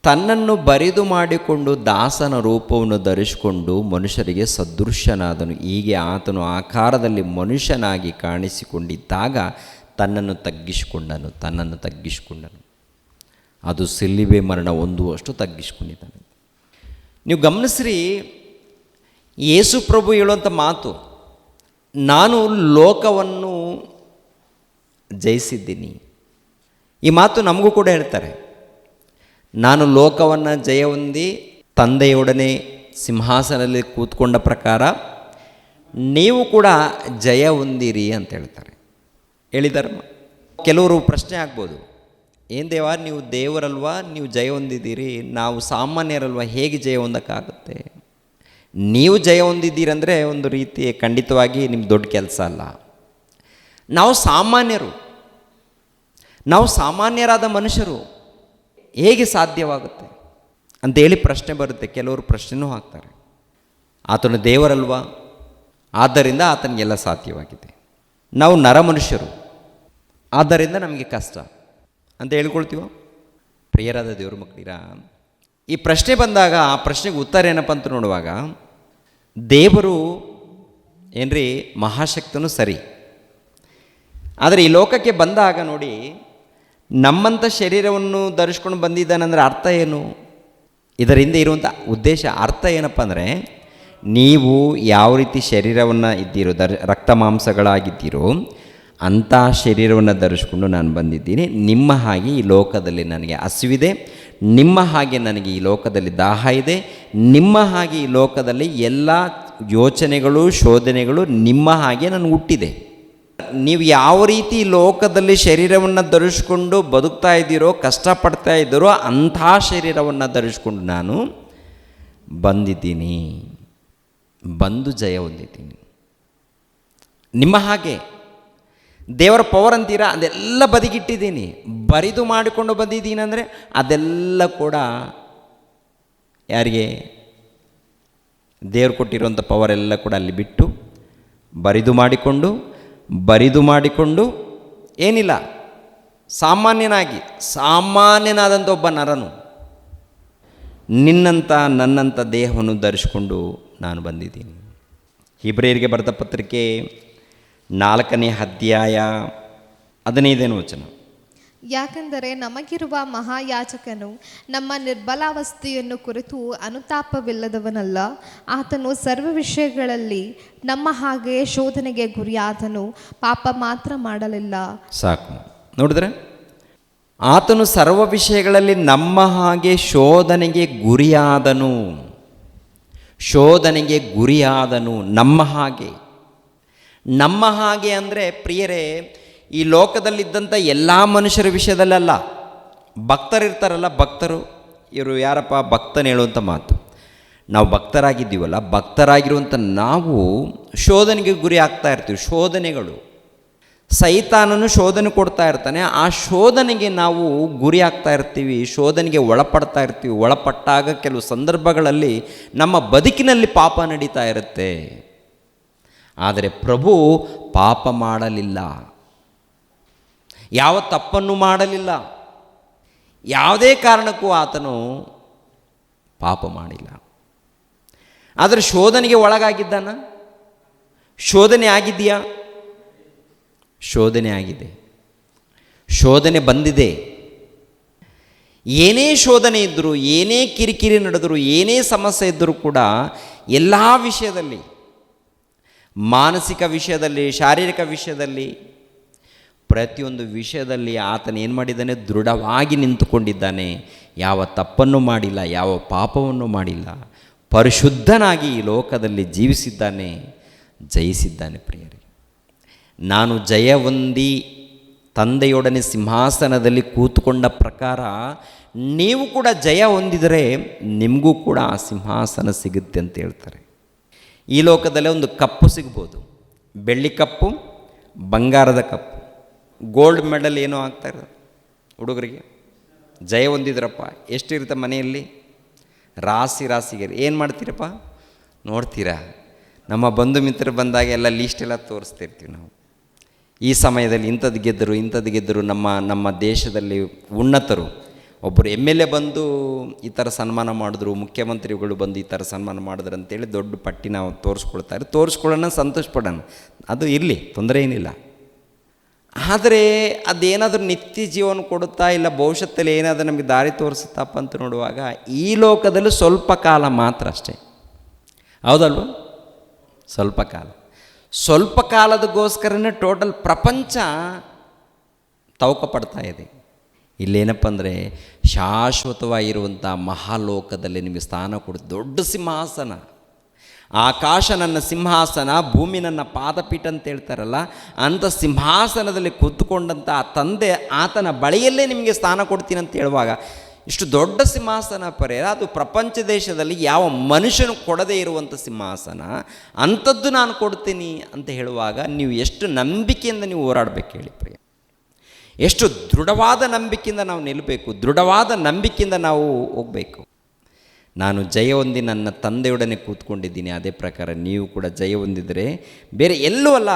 ತನ್ನನ್ನು ಬರಿದು ಮಾಡಿಕೊಂಡು ದಾಸನ ರೂಪವನ್ನು ಧರಿಸಿಕೊಂಡು ಮನುಷ್ಯರಿಗೆ ಸದೃಶ್ಯನಾದನು. ಹೀಗೆ ಆತನು ಆಕಾರದಲ್ಲಿ ಮನುಷ್ಯನಾಗಿ ಕಾಣಿಸಿಕೊಂಡಿದ್ದಾಗ ತನ್ನನ್ನು ತಗ್ಗಿಸಿಕೊಂಡನು. ಅದು ಸಿಲುಬೆ ಮರಣ ಹೊಂದುವಷ್ಟು ತಗ್ಗಿಸಿಕೊಂಡಿದ್ದಾನೆ. ನೀವು ಗಮನಿಸ್ರಿ, ಯೇಸು ಪ್ರಭು ಹೇಳುವಂಥ ಮಾತು, ನಾನು ಲೋಕವನ್ನು ಜಯಿಸಿದ್ದೀನಿ. ಈ ಮಾತು ನಮಗೂ ಕೂಡ ಹೇಳ್ತಾರೆ. ನಾನು ಲೋಕವನ್ನು ಜಯ ಹೊಂದಿ ತಂದೆಯೊಡನೆ ಸಿಂಹಾಸನದಲ್ಲಿ ಕೂತ್ಕೊಂಡ ಪ್ರಕಾರ ನೀವು ಕೂಡ ಜಯ ಹೊಂದಿರಿ ಅಂತ ಹೇಳ್ತಾರೆ. ಹೇಳಿದ್ದಾರೆ. ಕೆಲವರು ಪ್ರಶ್ನೆ ಆಗ್ಬೋದು, ಏನು ದೇವ, ನೀವು ದೇವರಲ್ವಾ, ನೀವು ಜಯ ಹೊಂದಿದ್ದೀರಿ, ನಾವು ಸಾಮಾನ್ಯರಲ್ವ, ಹೇಗೆ ಜಯ ಹೊಂದಕ್ಕಾಗುತ್ತೆ? ನೀವು ಜಯ ಹೊಂದಿದ್ದೀರಂದರೆ ಒಂದು ರೀತಿ ಖಂಡಿತವಾಗಿ ನಿಮ್ಮ ದೊಡ್ಡ ಕೆಲಸ ಅಲ್ಲ. ನಾವು ಸಾಮಾನ್ಯರಾದ ಮನುಷ್ಯರು, ಹೇಗೆ ಸಾಧ್ಯವಾಗುತ್ತೆ ಅಂತೇಳಿ ಪ್ರಶ್ನೆ ಬರುತ್ತೆ. ಕೆಲವರು ಪ್ರಶ್ನೆನೂ ಹಾಕ್ತಾರೆ. ಆತನು ದೇವರಲ್ವಾ, ಆದ್ದರಿಂದ ಆತನಿಗೆಲ್ಲ ಸಾಧ್ಯವಾಗಿದೆ. ನಾವು ನರಮನುಷ್ಯರು, ಆದ್ದರಿಂದ ನಮಗೆ ಕಷ್ಟ ಅಂತ ಹೇಳ್ಕೊಳ್ತೀವ. ಪ್ರಿಯರಾದ ದೇವ್ರ ಮಕ್ಕಳಿರ, ಈ ಪ್ರಶ್ನೆ ಬಂದಾಗ ಆ ಪ್ರಶ್ನೆಗೆ ಉತ್ತರ ಏನಪ್ಪ ಅಂತ ನೋಡುವಾಗ, ದೇವರು ಏನ್ರಿ ಮಹಾಶಕ್ತನೂ ಸರಿ, ಆದರೆ ಈ ಲೋಕಕ್ಕೆ ಬಂದಾಗ ನೋಡಿ, ನಮ್ಮಂಥ ಶರೀರವನ್ನು ಧರಿಸ್ಕೊಂಡು ಬಂದಿದ್ದಾನಂದ್ರೆ ಅರ್ಥ ಏನು? ಇದರಿಂದ ಇರುವಂಥ ಉದ್ದೇಶ, ಅರ್ಥ ಏನಪ್ಪ ಅಂದರೆ, ನೀವು ಯಾವ ರೀತಿ ಶರೀರವನ್ನು ಇದ್ದೀರೋ, ರಕ್ತ ಮಾಂಸಗಳಾಗಿದ್ದೀರೋ ಅಂಥ ಶರೀರವನ್ನು ಧರಿಸ್ಕೊಂಡು ನಾನು ಬಂದಿದ್ದೀನಿ. ನಿಮ್ಮ ಹಾಗೆ ಈ ಲೋಕದಲ್ಲಿ ನನಗೆ ಹಸಿವಿದೆ, ನಿಮ್ಮ ಹಾಗೆ ನನಗೆ ಈ ಲೋಕದಲ್ಲಿ ದಾಹ ಇದೆ, ನಿಮ್ಮ ಹಾಗೆ ಈ ಲೋಕದಲ್ಲಿ ಎಲ್ಲ ಯೋಚನೆಗಳು, ಶೋಧನೆಗಳು ನಿಮ್ಮ ಹಾಗೆ ನಾನು ಹುಟ್ಟಿದೆ. ನೀವು ಯಾವ ರೀತಿ ಲೋಕದಲ್ಲಿ ಶರೀರವನ್ನು ಧರಿಸ್ಕೊಂಡು ಬದುಕ್ತಾ ಇದ್ದೀರೋ, ಕಷ್ಟಪಡ್ತಾ ಇದ್ದೀರೋ ಅಂಥ ಶರೀರವನ್ನು ಧರಿಸ್ಕೊಂಡು ನಾನು ಬಂದಿದ್ದೀನಿ, ಬಂದು ಜಯ ಹೊಂದಿದ್ದೀನಿ. ನಿಮ್ಮ ಹಾಗೆ ದೇವರ ಪವರ್ ಅಂತೀರಾ, ಅದೆಲ್ಲ ಬದಿಗಿಟ್ಟಿದ್ದೀನಿ. ಬರಿದು ಮಾಡಿಕೊಂಡು ಬಂದಿದ್ದೀನಿ ಅಂದರೆ ಅದೆಲ್ಲ ಕೂಡ ಯಾರಿಗೆ? ದೇವರು ಕೊಟ್ಟಿರುವಂಥ ಪವರ್ ಎಲ್ಲ ಕೂಡ ಅಲ್ಲಿ ಬಿಟ್ಟು ಬರಿದು ಮಾಡಿಕೊಂಡು ಏನಿಲ್ಲ, ಸಾಮಾನ್ಯನಾದಂಥ ಒಬ್ಬ ನರನು ನಿನ್ನಂಥ ನನ್ನಂಥ ದೇಹವನ್ನು ಧರಿಸಿಕೊಂಡು ನಾನು ಬಂದಿದ್ದೀನಿ. ಇಬ್ರಿಯರಿಗೆ ಬರೆದ ಪತ್ರಿಕೆ 4ನೇ ಅಧ್ಯಾಯ 15ನೇ ವಚನ. ಯಾಕೆಂದರೆ ನಮಗಿರುವ ಮಹಾಯಾಜಕನು ನಮ್ಮ ನಿರ್ಬಲಾವಸ್ಥೆಯನ್ನು ಕುರಿತು ಅನುತಾಪವಿಲ್ಲದವನಲ್ಲ. ಆತನು ಸರ್ವ ವಿಷಯಗಳಲ್ಲಿ ನಮ್ಮ ಹಾಗೆ ಶೋಧನೆಗೆ ಗುರಿಯಾದನು, ಪಾಪ ಮಾತ್ರ ಮಾಡಲಿಲ್ಲ. ಸಾಕು ನೋಡಿದ್ರೆ, ಆತನು ಸರ್ವ ವಿಷಯಗಳಲ್ಲಿ ನಮ್ಮ ಹಾಗೆ ಶೋಧನೆಗೆ ಗುರಿಯಾದನು. ನಮ್ಮ ಹಾಗೆ ಅಂದರೆ ಪ್ರಿಯರೇ, ಈ ಲೋಕದಲ್ಲಿದ್ದಂಥ ಎಲ್ಲ ಮನುಷ್ಯರ ವಿಷಯದಲ್ಲಲ್ಲ. ಭಕ್ತರಿರ್ತಾರಲ್ಲ, ಭಕ್ತರು, ಇವರು ಯಾರಪ್ಪ? ಭಕ್ತನ ಹೇಳುವಂಥ ಮಾತು. ನಾವು ಭಕ್ತರಾಗಿದ್ದೀವಲ್ಲ, ಭಕ್ತರಾಗಿರುವಂಥ ನಾವು ಶೋಧನೆಗೆ ಗುರಿ ಆಗ್ತಾ ಇರ್ತೀವಿ. ಶೋಧನೆಗಳು, ಸೈತಾನನು ಶೋಧನೆ ಕೊಡ್ತಾ ಇರ್ತಾನೆ, ಆ ಶೋಧನೆಗೆ ನಾವು ಗುರಿ ಆಗ್ತಾ ಇರ್ತೀವಿ, ಶೋಧನೆಗೆ ಒಳಪಡ್ತಾ ಇರ್ತೀವಿ. ಒಳಪಟ್ಟಾಗ ಕೆಲವು ಸಂದರ್ಭಗಳಲ್ಲಿ ನಮ್ಮ ಬದುಕಿನಲ್ಲಿ ಪಾಪ ನಡೀತಾ ಇರುತ್ತೆ. ಆದರೆ ಪ್ರಭು ಪಾಪ ಮಾಡಲಿಲ್ಲ, ಯಾವ ತಪ್ಪನ್ನು ಮಾಡಲಿಲ್ಲ, ಯಾವುದೇ ಕಾರಣಕ್ಕೂ ಆತನು ಪಾಪ ಮಾಡಿಲ್ಲ. ಆದರೆ ಶೋಧನೆಗೆ ಒಳಗಾಗಿದ್ದಾನ? ಶೋಧನೆ ಆಗಿದೆಯಾ? ಶೋಧನೆ ಆಗಿದೆ, ಶೋಧನೆ ಬಂದಿದೆ. ಏನೇ ಶೋಧನೆ ಇದ್ದರೂ, ಏನೇ ಕಿರಿಕಿರಿ ನಡೆದರೂ, ಏನೇ ಸಮಸ್ಯೆ ಇದ್ದರೂ ಕೂಡ ಎಲ್ಲ ವಿಷಯದಲ್ಲಿ, ಮಾನಸಿಕ ವಿಷಯದಲ್ಲಿ, ಶಾರೀರಿಕ ವಿಷಯದಲ್ಲಿ, ಪ್ರತಿಯೊಂದು ವಿಷಯದಲ್ಲಿ ಆತನು ಏನು ಮಾಡಿದ್ದಾನೆ? ದೃಢವಾಗಿ ನಿಂತುಕೊಂಡಿದ್ದಾನೆ. ಯಾವ ತಪ್ಪನ್ನು ಮಾಡಿಲ್ಲ, ಯಾವ ಪಾಪವನ್ನು ಮಾಡಿಲ್ಲ. ಪರಿಶುದ್ಧನಾಗಿ ಈ ಲೋಕದಲ್ಲಿ ಜೀವಿಸಿದ್ದಾನೆ, ಜಯಿಸಿದ್ದಾನೆ. ಪ್ರಿಯರೇ, ನಾನು ಜಯ ಹೊಂದಿ ತಂದೆಯೊಡನೆ ಸಿಂಹಾಸನದಲ್ಲಿ ಕೂತುಕೊಂಡ ಪ್ರಕಾರ ನೀವು ಕೂಡ ಜಯ ಹೊಂದಿದರೆ ನಿಮಗೂ ಕೂಡ ಆ ಸಿಂಹಾಸನ ಸಿಗುತ್ತೆ ಅಂತ ಹೇಳ್ತಾರೆ. ಈ ಲೋಕದಲ್ಲೇ ಒಂದು ಕಪ್ಪು ಸಿಗ್ಬೋದು, ಬೆಳ್ಳಿ ಕಪ್ಪು, ಬಂಗಾರದ ಕಪ್ಪು, ಗೋಲ್ಡ್ ಮೆಡಲ್ ಏನೋ ಆಗ್ತಾಯಿರೋದು ಹುಡುಗರಿಗೆ. ಜಯ ಹೊಂದಿದ್ರಪ್ಪ, ಎಷ್ಟಿರುತ್ತೆ ಮನೆಯಲ್ಲಿ? ರಾಸಿಗೆ ಏನು ಮಾಡ್ತೀರಪ್ಪ? ನೋಡ್ತೀರಾ, ನಮ್ಮ ಬಂಧು ಮಿತ್ರರು ಬಂದಾಗ ಎಲ್ಲ ಲೀಸ್ಟ್ ಎಲ್ಲ ತೋರಿಸ್ತಿರ್ತೀವಿ ನಾವು. ಈ ಸಮಯದಲ್ಲಿ ಇಂಥದ್ದು ಗೆದ್ದರು. ನಮ್ಮ ದೇಶದಲ್ಲಿ ಉನ್ನತರು ಒಬ್ಬರು MLA ಬಂದು ಈ ಥರ ಸನ್ಮಾನ ಮಾಡಿದ್ರು, ಮುಖ್ಯಮಂತ್ರಿಗಳು ಬಂದು ಈ ಥರ ಸನ್ಮಾನ ಮಾಡಿದ್ರು ಅಂತೇಳಿ ದೊಡ್ಡ ಪಟ್ಟಿ ನಾವು ತೋರಿಸ್ಕೊಳ್ಳೋಣ, ಸಂತೋಷ ಪಡೋಣ, ಅದು ಇರಲಿ, ತೊಂದರೆ ಏನಿಲ್ಲ. ಆದರೆ ಅದೇನಾದರೂ ನಿತ್ಯ ಜೀವನ ಕೊಡುತ್ತಾ, ಇಲ್ಲ ಭವಿಷ್ಯತ್ತಲ್ಲಿ ಏನಾದರೂ ನಮಗೆ ದಾರಿ ತೋರಿಸುತ್ತಪ್ಪ ಅಂತ ನೋಡುವಾಗ ಈ ಲೋಕದಲ್ಲಿ ಸ್ವಲ್ಪ ಕಾಲ ಮಾತ್ರ ಅಷ್ಟೇ, ಹೌದಲ್ವ? ಸ್ವಲ್ಪ ಕಾಲದಗೋಸ್ಕರನೇ ಟೋಟಲ್ ಪ್ರಪಂಚ ತವಕ ಪಡ್ತಾ ಇದೆ. ಇಲ್ಲೇನಪ್ಪ ಅಂದರೆ ಶಾಶ್ವತವಾಗಿರುವಂಥ ಮಹಾಲೋಕದಲ್ಲಿ ನಿಮಗೆ ಸ್ಥಾನ ಕೊಡು. ದೊಡ್ಡ ಸಿಂಹಾಸನ, ಆಕಾಶ ನನ್ನ ಸಿಂಹಾಸನ, ಭೂಮಿ ನನ್ನ ಪಾದಪೀಠ ಅಂತ ಹೇಳ್ತಾರಲ್ಲ, ಅಂಥ ಸಿಂಹಾಸನದಲ್ಲಿ ಕೂತ್ಕೊಂಡಂಥ ಆ ತಂದೆ ಆತನ ಬಳಿಯಲ್ಲೇ ನಿಮಗೆ ಸ್ಥಾನ ಕೊಡ್ತೀನಿ ಅಂತ ಹೇಳುವಾಗ ಇಷ್ಟು ದೊಡ್ಡ ಸಿಂಹಾಸನ ಪರಿಹಾರ, ಅದು ಪ್ರಪಂಚ ದೇಶದಲ್ಲಿ ಯಾವ ಮನುಷ್ಯನು ಕೊಡದೇ ಇರುವಂಥ ಸಿಂಹಾಸನ, ಅಂಥದ್ದು ನಾನು ಕೊಡ್ತೀನಿ ಅಂತ ಹೇಳುವಾಗ ನೀವು ಎಷ್ಟು ನಂಬಿಕೆಯಿಂದ ನೀವು ಹೋರಾಡಬೇಕು ಹೇಳಿ ಪ್ರಿಯ. ಎಷ್ಟು ದೃಢವಾದ ನಂಬಿಕೆಯಿಂದ ನಾವು ನಿಲ್ಲಬೇಕು, ದೃಢವಾದ ನಂಬಿಕೆಯಿಂದ ನಾವು ಹೋಗಬೇಕು. ನಾನು ಜಯ ಹೊಂದಿ ನನ್ನ ತಂದೆಯೊಡನೆ ಕೂತ್ಕೊಂಡಿದ್ದೀನಿ, ಅದೇ ಪ್ರಕಾರ ನೀವು ಕೂಡ ಜಯ ಹೊಂದಿದರೆ ಬೇರೆ ಎಲ್ಲೂ ಅಲ್ಲ,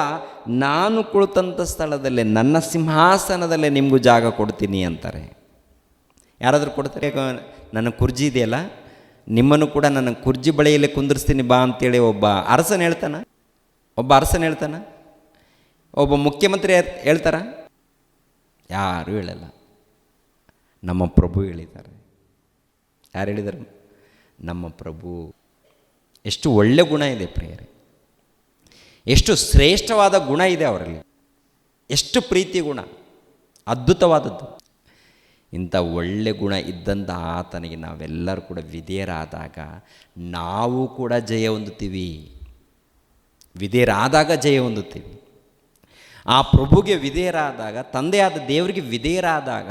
ನಾನು ಕುಳಿತಂಥ ಸ್ಥಳದಲ್ಲೇ ನನ್ನ ಸಿಂಹಾಸನದಲ್ಲೇ ನಿಮಗೂ ಜಾಗ ಕೊಡ್ತೀನಿ ಅಂತಾರೆ. ಯಾರಾದರೂ ಕೊಡ್ತಾರೆ? ನನ್ನ ಕುರ್ಜಿ ಇದೆಯಲ್ಲ, ನಿಮ್ಮನ್ನು ಕೂಡ ನನ್ನ ಕುರ್ಜಿ ಬಳಿಯಲ್ಲೇ ಕುಂದಿರ್ಸ್ತೀನಿ ಬಾ ಅಂತೇಳಿ ಒಬ್ಬ ಅರಸನ ಹೇಳ್ತಾನ? ಒಬ್ಬ ಮುಖ್ಯಮಂತ್ರಿ ಹೇಳ್ತಾರ? ಯಾರೂ ಹೇಳಲ್ಲ. ನಮ್ಮ ಪ್ರಭು ಹೇಳಿದ್ದಾರೆ. ಯಾರು ಹೇಳಿದ್ದಾರೆ? ನಮ್ಮ ಪ್ರಭು. ಎಷ್ಟು ಒಳ್ಳೆ ಗುಣ ಇದೆ ಪ್ರಿಯರೇ, ಎಷ್ಟು ಶ್ರೇಷ್ಠವಾದ ಗುಣ ಇದೆ ಅವರಲ್ಲಿ, ಎಷ್ಟು ಪ್ರೀತಿ ಗುಣ, ಅದ್ಭುತವಾದದ್ದು. ಇಂಥ ಒಳ್ಳೆ ಗುಣ ಇದ್ದಂಥ ಆತನಿಗೆ ನಾವೆಲ್ಲರೂ ಕೂಡ ವಿಧೇಯರಾದಾಗ ನಾವು ಕೂಡ ಜಯ ಹೊಂದುತ್ತೀವಿ. ಆ ಪ್ರಭುಗೆ ವಿಧೇಯರಾದಾಗ, ತಂದೆಯಾದ ದೇವರಿಗೆ ವಿಧೇಯರಾದಾಗ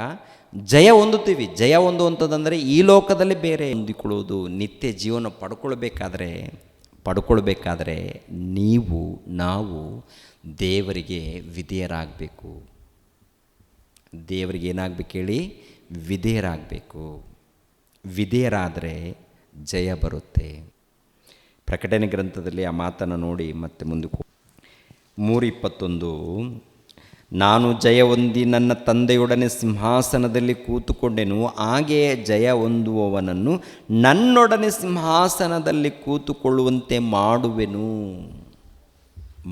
ಜಯ ಹೊಂದುತ್ತೀವಿ. ಜಯ ಹೊಂದುವಂಥದ್ದಂದರೆ ಈ ಲೋಕದಲ್ಲಿ ಬೇರೆ ಹೊಂದಿಕೊಳ್ಳುವುದು. ನಿತ್ಯ ಜೀವನ ಪಡ್ಕೊಳ್ಬೇಕಾದ್ರೆ ನಾವು ದೇವರಿಗೆ ವಿಧೇಯರಾಗಬೇಕು. ದೇವರಿಗೆ ಏನಾಗಬೇಕು ಹೇಳಿ? ವಿಧೇಯರಾಗಬೇಕು. ವಿಧೇಯರಾದರೆ ಜಯ ಬರುತ್ತೆ. ಪ್ರಕಟಣೆ ಗ್ರಂಥದಲ್ಲಿ ಆ ಮಾತನ್ನು ನೋಡಿ ಮತ್ತೆ ಮುಂದಕ್ಕೆ 3:21, ನಾನು ಜಯ ಹೊಂದಿ ನನ್ನ ತಂದೆಯೊಡನೆ ಸಿಂಹಾಸನದಲ್ಲಿ ಕೂತುಕೊಂಡೆನು, ಹಾಗೆಯೇ ಜಯ ಹೊಂದುವವನನ್ನು ನನ್ನೊಡನೆ ಸಿಂಹಾಸನದಲ್ಲಿ ಕೂತುಕೊಳ್ಳುವಂತೆ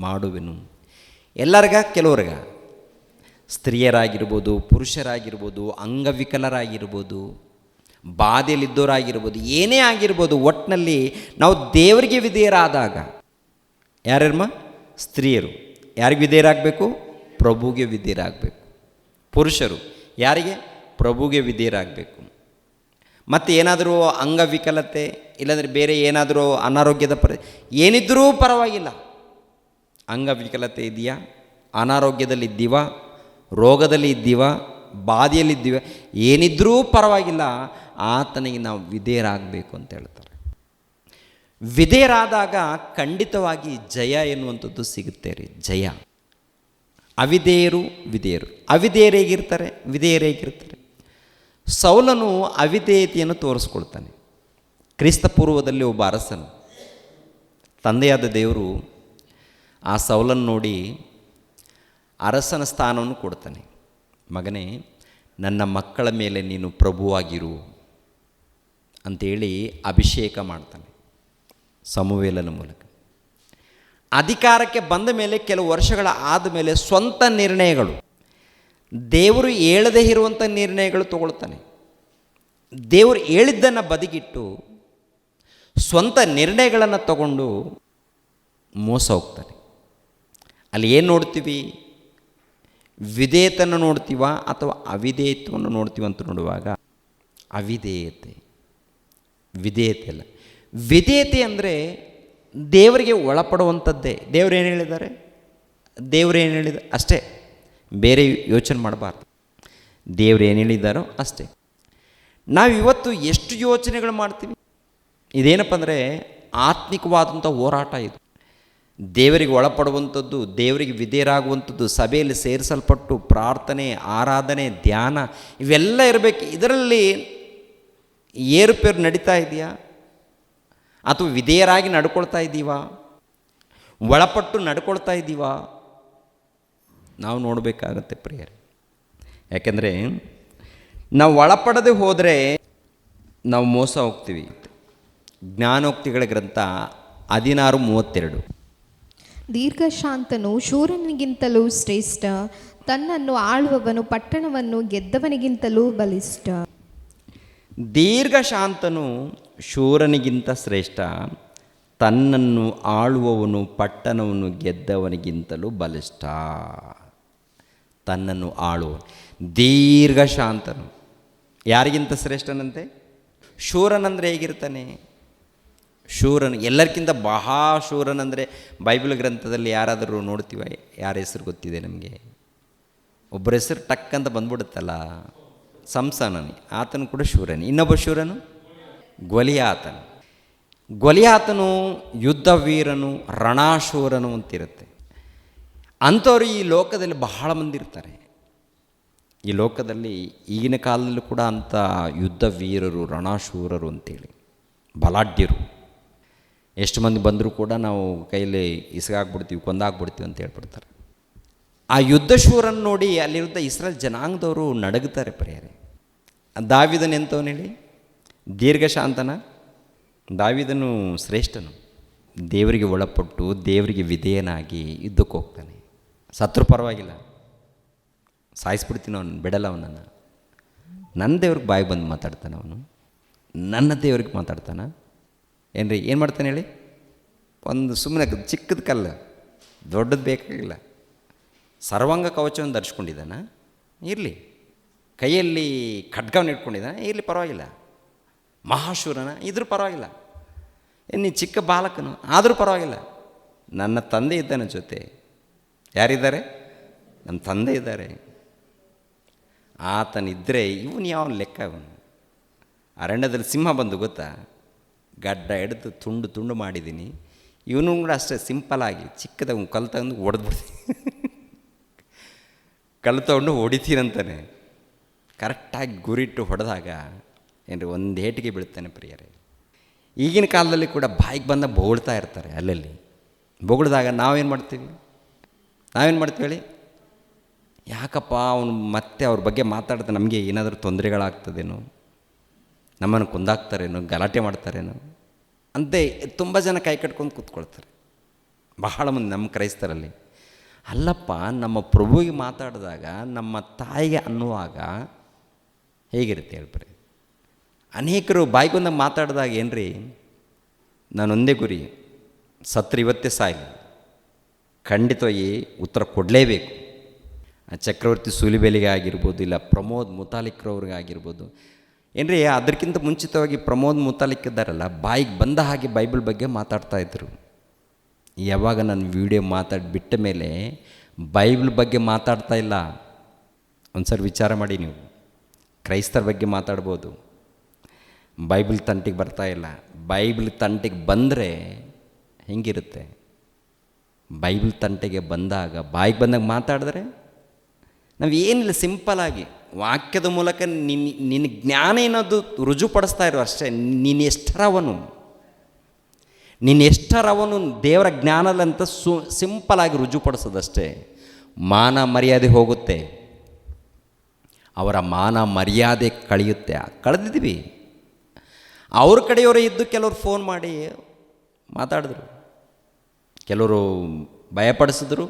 ಮಾಡುವೆನು. ಎಲ್ಲರಿಗ? ಕೆಲವ್ರಿಗ. ಸ್ತ್ರೀಯರಾಗಿರ್ಬೋದು, ಪುರುಷರಾಗಿರ್ಬೋದು, ಅಂಗವಿಕಲರಾಗಿರ್ಬೋದು, ಬಾಧೆಯಲ್ಲಿದ್ದವರಾಗಿರ್ಬೋದು, ಏನೇ ಆಗಿರ್ಬೋದು, ಒಟ್ಟಿನಲ್ಲಿ ನಾವು ದೇವರಿಗೆ ವಿಧೇಯರಾದಾಗ, ಯಾರ್ಯಾರಮ್ಮ? ಸ್ತ್ರೀಯರು ಯಾರಿಗೆ ವಿಧೇಯರಾಗಬೇಕು? ಪ್ರಭುಗೆ ವಿಧೇಯರಾಗಬೇಕು. ಪುರುಷರು ಯಾರಿಗೆ? ಪ್ರಭುಗೆ ವಿಧೇಯರಾಗಬೇಕು. ಮತ್ತು ಏನಾದರೂ ಅಂಗವಿಕಲತೆ ಇಲ್ಲಾಂದರೆ ಬೇರೆ ಏನಾದರೂ ಅನಾರೋಗ್ಯದ ಏನಿದ್ರೂ ಪರವಾಗಿಲ್ಲ. ಅಂಗವಿಕಲತೆ ಇದೆಯಾ, ಅನಾರೋಗ್ಯದಲ್ಲಿ ಇದ್ದೀವ, ರೋಗದಲ್ಲಿ ಇದ್ದೀವ, ಬಾಧೆಯಲ್ಲಿದ್ದೀವ, ಏನಿದ್ರೂ ಪರವಾಗಿಲ್ಲ, ಆತನಿಗೆ ನಾವು ವಿಧೇಯರಾಗಬೇಕು ಅಂತ ಹೇಳ್ತಾರೆ. ವಿಧೇಯರಾದಾಗ ಖಂಡಿತವಾಗಿ ಜಯ ಎನ್ನುವಂಥದ್ದು ಸಿಗುತ್ತೆ ರೀ. ಜಯ. ಅವಿಧೇಯರು ವಿಧೇಯರು. ಅವಿಧೇಯರು ಹೇಗಿರ್ತಾರೆ? ವಿಧೇಯರು ಹೇಗಿರ್ತಾರೆ? ಸೌಲನು ಅವಿಧೇಯತೆಯನ್ನು ತೋರಿಸ್ಕೊಳ್ತಾನೆ. ಕ್ರಿಸ್ತ ಪೂರ್ವದಲ್ಲಿ ಒಬ್ಬ ಅರಸನು, ತಂದೆಯಾದ ದೇವರು ಆ ಸೌಲನ್ನು ನೋಡಿ ಅರಸನ ಸ್ಥಾನವನ್ನು ಕೊಡ್ತಾನೆ. ಮಗನೇ, ನನ್ನ ಮಕ್ಕಳ ಮೇಲೆ ನೀನು ಪ್ರಭುವಾಗಿರು ಅಂಥೇಳಿ ಅಭಿಷೇಕ ಮಾಡ್ತಾನೆ ಸಮುವೇಲನ ಮೂಲಕ. ಅಧಿಕಾರಕ್ಕೆ ಬಂದ ಮೇಲೆ ಕೆಲವು ವರ್ಷಗಳ ಆದಮೇಲೆ ಸ್ವಂತ ನಿರ್ಣಯಗಳು, ದೇವರು ಹೇಳದೇ ಇರುವಂಥ ನಿರ್ಣಯಗಳು ತಗೊಳ್ತಾನೆ. ದೇವರು ಹೇಳಿದ್ದನ್ನು ಬದಿಗಿಟ್ಟು ಸ್ವಂತ ನಿರ್ಣಯಗಳನ್ನು ತಗೊಂಡು ಮೋಸ ಹೋಗ್ತಾನೆ. ಅಲ್ಲಿ ಏನು ನೋಡ್ತೀವಿ? ವಿಧೇಯತೆಯನ್ನು ನೋಡ್ತೀವ ಅಥವಾ ಅವಿಧೇಯತ್ವವನ್ನು ನೋಡ್ತೀವ ಅಂತ ನೋಡುವಾಗ ಅವಿಧೇಯತೆ. ವಿಧೇಯತೆ ಅಲ್ಲ. ವಿಧೇಯತೆ ಅಂದರೆ ದೇವರಿಗೆ ಒಳಪಡುವಂಥದ್ದೇ. ದೇವ್ರು ಏನು ಹೇಳಿದ್ದಾರೆ? ದೇವ್ರು ಏನು ಹೇಳಿದ್ದಾರೆ ಅಷ್ಟೇ, ಬೇರೆ ಯೋಚನೆ ಮಾಡಬಾರ್ದು. ದೇವ್ರು ಏನು ಹೇಳಿದ್ದಾರೋ ಅಷ್ಟೇ. ನಾವು ಇವತ್ತು ಎಷ್ಟು ಯೋಚನೆಗಳು ಮಾಡ್ತೀವಿ? ಇದೇನಪ್ಪ ಅಂದರೆ ಆತ್ಮಿಕವಾದಂಥ ಹೋರಾಟ ಇದು. ದೇವರಿಗೆ ಒಳಪಡುವಂಥದ್ದು, ದೇವರಿಗೆ ವಿಧೇಯರಾಗುವಂಥದ್ದು, ಸಭೆಯಲ್ಲಿ ಸೇರಿಸಲ್ಪಟ್ಟು ಪ್ರಾರ್ಥನೆ, ಆರಾಧನೆ, ಧ್ಯಾನ ಇವೆಲ್ಲ ಇರಬೇಕು. ಇದರಲ್ಲಿ ಏರುಪೇರು ನಡೀತಾ ಇದೆಯಾ ಅಥವಾ ವಿಧೇಯರಾಗಿ ನಡ್ಕೊಳ್ತಾ ಇದ್ದೀವಾ? ಒಳಪಟ್ಟು ನಡ್ಕೊಳ್ತಾ ಇದ್ದೀವಾ? ನಾವು ನೋಡಬೇಕಾಗತ್ತೆ ಪ್ರಿಯರೇ. ಯಾಕೆಂದರೆ ನಾವು ಒಳಪಡದೆ ಹೋದರೆ ನಾವು ಮೋಸ ಹೋಗ್ತೀವಿ. ಜ್ಞಾನೋಕ್ತಿಗಳ ಗ್ರಂಥ 16:32. ದೀರ್ಘಶಾಂತನು ಶೂರನಿಗಿಂತಲೂ ಶ್ರೇಷ್ಠ, ತನ್ನನ್ನು ಆಳುವವನು ಪಟ್ಟಣವನ್ನು ಗೆದ್ದವನಿಗಿಂತಲೂ ಬಲಿಷ್ಠ. ದೀರ್ಘಶಾಂತನು ಶೂರನಿಗಿಂತ ಶ್ರೇಷ್ಠ, ತನ್ನನ್ನು ಆಳುವವನು ಪಟ್ಟಣವನ್ನು ಗೆದ್ದವನಿಗಿಂತಲೂ ಬಲಿಷ್ಠ. ತನ್ನನ್ನು ಆಳುವವನು ದೀರ್ಘಶಾಂತನು ಯಾರಿಗಿಂತ ಶ್ರೇಷ್ಠನಂತೆ? ಶೂರನಂದರೆ ಹೇಗಿರ್ತಾನೆ? ಶೂರನು ಎಲ್ಲರಿಗಿಂತ ಶೂರನಂದರೆ ಬೈಬಲ್ ಗ್ರಂಥದಲ್ಲಿ ಯಾರಾದರೂ ನೋಡ್ತೀವ? ಯಾರ ಹೆಸರು ಗೊತ್ತಿದೆ ನಮಗೆ? ಒಬ್ಬರ ಹೆಸರು ಟಕ್ ಅಂತ ಬಂದ್ಬಿಡುತ್ತಲ್ಲ, ಸಂಸನನಿ. ಆತನು ಕೂಡ ಶೂರನಿ. ಇನ್ನೊಬ್ಬ ಶೂರನು ಗೊಲಿಯಾತನು. ಗೊಲಿಯಾತನು ಯುದ್ಧ ವೀರನು, ರಣಾಶೂರನು ಅಂತಿರುತ್ತೆ. ಅಂಥವ್ರು ಈ ಲೋಕದಲ್ಲಿ ಬಹಳ ಮಂದಿ ಇರ್ತಾರೆ. ಈ ಲೋಕದಲ್ಲಿ ಈಗಿನ ಕಾಲದಲ್ಲೂ ಕೂಡ ಅಂಥ ಯುದ್ಧ ವೀರರು, ರಣಾಶೂರರು ಅಂತೇಳಿ ಬಲಾಢ್ಯರು ಎಷ್ಟು ಮಂದಿ ಬಂದರೂ ಕೂಡ ನಾವು ಕೈಯಲ್ಲಿ ಇಸಗಾಗ್ಬಿಡ್ತೀವಿ, ಕೊಂದಾಗ್ಬಿಡ್ತೀವಿ ಅಂತ ಹೇಳ್ಬಿಡ್ತಾರೆ. ಆ ಯುದ್ಧಶೂರನ್ನು ನೋಡಿ ಅಲ್ಲಿರುವಂಥ ಇಸ್ರೇಲ್ ಜನಾಂಗದವರು ನಡಗುತ್ತಾರೆ ಪ್ರಿಯರೇ. ದಾವೀದನು ಎಂಥವನು ಹೇಳಿ? ದೀರ್ಘಶಾಂತನ. ದಾವೀದನು ಶ್ರೇಷ್ಠನು. ದೇವರಿಗೆ ಒಳಪಟ್ಟು ದೇವರಿಗೆ ವಿಧೇಯನಾಗಿ ಯುದ್ಧಕ್ಕೆ ಹೋಗ್ತಾನೆ. ಸತ್ರು ಪರವಾಗಿಲ್ಲ, ಸಾಯಿಸ್ಬಿಡ್ತೀನಿ ಅವನು, ಬಿಡಲ್ಲ ಅವನನ್ನು. ನನ್ನ ದೇವ್ರಿಗೆ ಬಾಯಿ ಬಂದು ಮಾತಾಡ್ತಾನೆ ಅವನು. ನನ್ನ ದೇವ್ರಿಗೆ ಮಾತಾಡ್ತಾನೆ ಏನ್ರಿ? ಏನು ಮಾಡ್ತಾನೆ ಹೇಳಿ? ಒಂದು ಸುಮ್ಮನೆ ಚಿಕ್ಕದ ಕಲ್ಲು, ದೊಡ್ಡದು ಬೇಕಾಗಿಲ್ಲ. ಸರ್ವಾಂಗ ಕವಚವನ್ನು ಧರಿಸ್ಕೊಂಡಿದ್ದಾನೆ, ಇರಲಿ. ಕೈಯಲ್ಲಿ ಖಡ್ಗವನ್ನು ಇಟ್ಕೊಂಡಿದ್ದಾನೆ, ಇರಲಿ, ಪರವಾಗಿಲ್ಲ. ಮಹಾಶೂರನ ಇದ್ರೂ ಪರವಾಗಿಲ್ಲ. ನೀ ಚಿಕ್ಕ ಬಾಲಕನು ಆದರೂ ಪರವಾಗಿಲ್ಲ. ನನ್ನ ತಂದೆ ಇದ್ದಾನೆ ಜೊತೆ. ಯಾರಿದ್ದಾರೆ? ನಮ್ಮ ತಂದೆ ಇದ್ದಾರೆ. ಆತನಿದ್ದರೆ ಇವನು ಯಾವ ಲೆಕ್ಕ? ಇವನು ಅರಣ್ಯದಲ್ಲಿ ಸಿಂಹ ಬಂದು ಗೊತ್ತಾ, ಗಡ್ಡ ಹಿಡಿದು ತುಂಡು ತುಂಡು ಮಾಡಿದ್ದೀನಿ, ಇವನು ಕೂಡ ಅಷ್ಟೇ ಸಿಂಪಲಾಗಿ ಚಿಕ್ಕದಾಗ ಕಲ್ಲು ತಗೊಂಡು ಹೊಡೆದ್ಬಿಡ್ತೀನಿ, ಕಲ್ಲು ತಗೊಂಡು ಹೊಡಿತೀನಂತಾನೆ. ಕರೆಕ್ಟಾಗಿ ಗುರಿಟ್ಟು ಹೊಡೆದಾಗ ಏನ್ರಿ ಒಂದು ಏಟಿಗೆ ಬೀಳ್ತಾನೆ ಪ್ರಿಯರೇ. ಈಗಿನ ಕಾಲದಲ್ಲಿ ಕೂಡ ಬಾಯಿಗೆ ಬಂದ ಬೊಗಳ್ತಾ ಇರ್ತಾರೆ. ಅಲ್ಲಲ್ಲಿ ಬೊಗಳ್ದಾಗ ನಾವೇನು ಮಾಡ್ತೀವಿ ಹೇಳಿ, ಯಾಕಪ್ಪ ಅವನು ಮತ್ತೆ ಅವ್ರ ಬಗ್ಗೆ ಮಾತಾಡಿದ್ರೆ ನಮಗೆ ಏನಾದರೂ ತೊಂದರೆಗಳಾಗ್ತದೇನೋ, ನಮ್ಮನ್ನು ಕುಂದಾಕ್ತಾರೇನೋ, ಗಲಾಟೆ ಮಾಡ್ತಾರೇನೋ ಅಂತೆ ತುಂಬ ಜನ ಕೈ ಕಟ್ಕೊಂಡು ಕೂತ್ಕೊಳ್ತಾರೆ. ಬಹಳ ಮಂದಿ ನಮ್ಮ ಕ್ರೈಸ್ತರಲ್ಲಿ. ಅಲ್ಲಪ್ಪ, ನಮ್ಮ ಪ್ರಭುವಿಗೆ ಮಾತಾಡಿದಾಗ, ನಮ್ಮ ತಾಯಿಗೆ ಅನ್ನುವಾಗ ಹೇಗಿರುತ್ತೆ ಹೇಳ್ರಿ. ಅನೇಕರು ಬಾಯಿಗೊಂದಾಗ ಮಾತಾಡಿದಾಗ ಏನ್ರಿ, ನಾನೊಂದೇ ಗುರಿ, ಸತ್ರು ಇವತ್ತೇ ಸಾಯಲಿ, ಖಂಡಿತವಾಗಿ ಉತ್ತರ ಕೊಡಲೇಬೇಕು. ಚಕ್ರವರ್ತಿ ಸೂಲಿಬೇಲಿಗೆ ಆಗಿರ್ಬೋದು, ಇಲ್ಲ ಪ್ರಮೋದ್ ಮುತಾಲಿಕ್ರವ್ರಿಗೆ ಆಗಿರ್ಬೋದು ಏನ್ರಿ. ಅದಕ್ಕಿಂತ ಮುಂಚಿತವಾಗಿ ಪ್ರಮೋದ್ ಮುತಾಲಿಕ್ ಇದ್ದಾರಲ್ಲ, ಬಾಯಿಗೆ ಬಂದ ಹಾಗೆ ಬೈಬಲ್ ಬಗ್ಗೆ ಮಾತಾಡ್ತಾಯಿದ್ರು. ಯಾವಾಗ ನಾನು ವಿಡಿಯೋ ಬಿಟ್ಟ ಮೇಲೆ ಬೈಬಲ್ ಬಗ್ಗೆ ಮಾತಾಡ್ತಾ ಇಲ್ಲ. ಒಂದು ಸರಿ ವಿಚಾರ ಮಾಡಿ ನೀವು. ಕ್ರೈಸ್ತರ ಬಗ್ಗೆ ಮಾತಾಡ್ಬೋದು, ಬೈಬಲ್ ತಂಟಿಗೆ ಬರ್ತಾ ಇಲ್ಲ. ಬೈಬಲ್ ತಂಟಿಗೆ ಬಂದರೆ ಹೆಂಗಿರುತ್ತೆ? ಬೈಬಲ್ ತಂಟೆಗೆ ಬಂದಾಗ ಬಾಯಿಗೆ ಬಂದಾಗ ಮಾತಾಡಿದ್ರೆ ನಾವು ಏನಿಲ್ಲ, ಸಿಂಪಲಾಗಿ ವಾಕ್ಯದ ಮೂಲಕ ನಿನ್ನ ಜ್ಞಾನ ಏನದು ರುಜುಪಡಿಸ್ತಾ ಇರೋ ಅಷ್ಟೇ. ನೀನು ಎಷ್ಟರವನು ದೇವರ ಜ್ಞಾನದಂತ ಸಿಂಪಲಾಗಿ ರುಜುಪಡಿಸೋದಷ್ಟೇ. ಮಾನ ಮರ್ಯಾದೆ ಹೋಗುತ್ತೆ, ಅವರ ಮಾನ ಮರ್ಯಾದೆ ಕಳೆದಿದ್ದೀವಿ. ಅವ್ರ ಕಡೆಯವರೇ ಇದ್ದು ಕೆಲವರು ಫೋನ್ ಮಾಡಿ ಮಾತಾಡಿದ್ರು, ಕೆಲವರು ಭಯಪಡಿಸಿದ್ರು,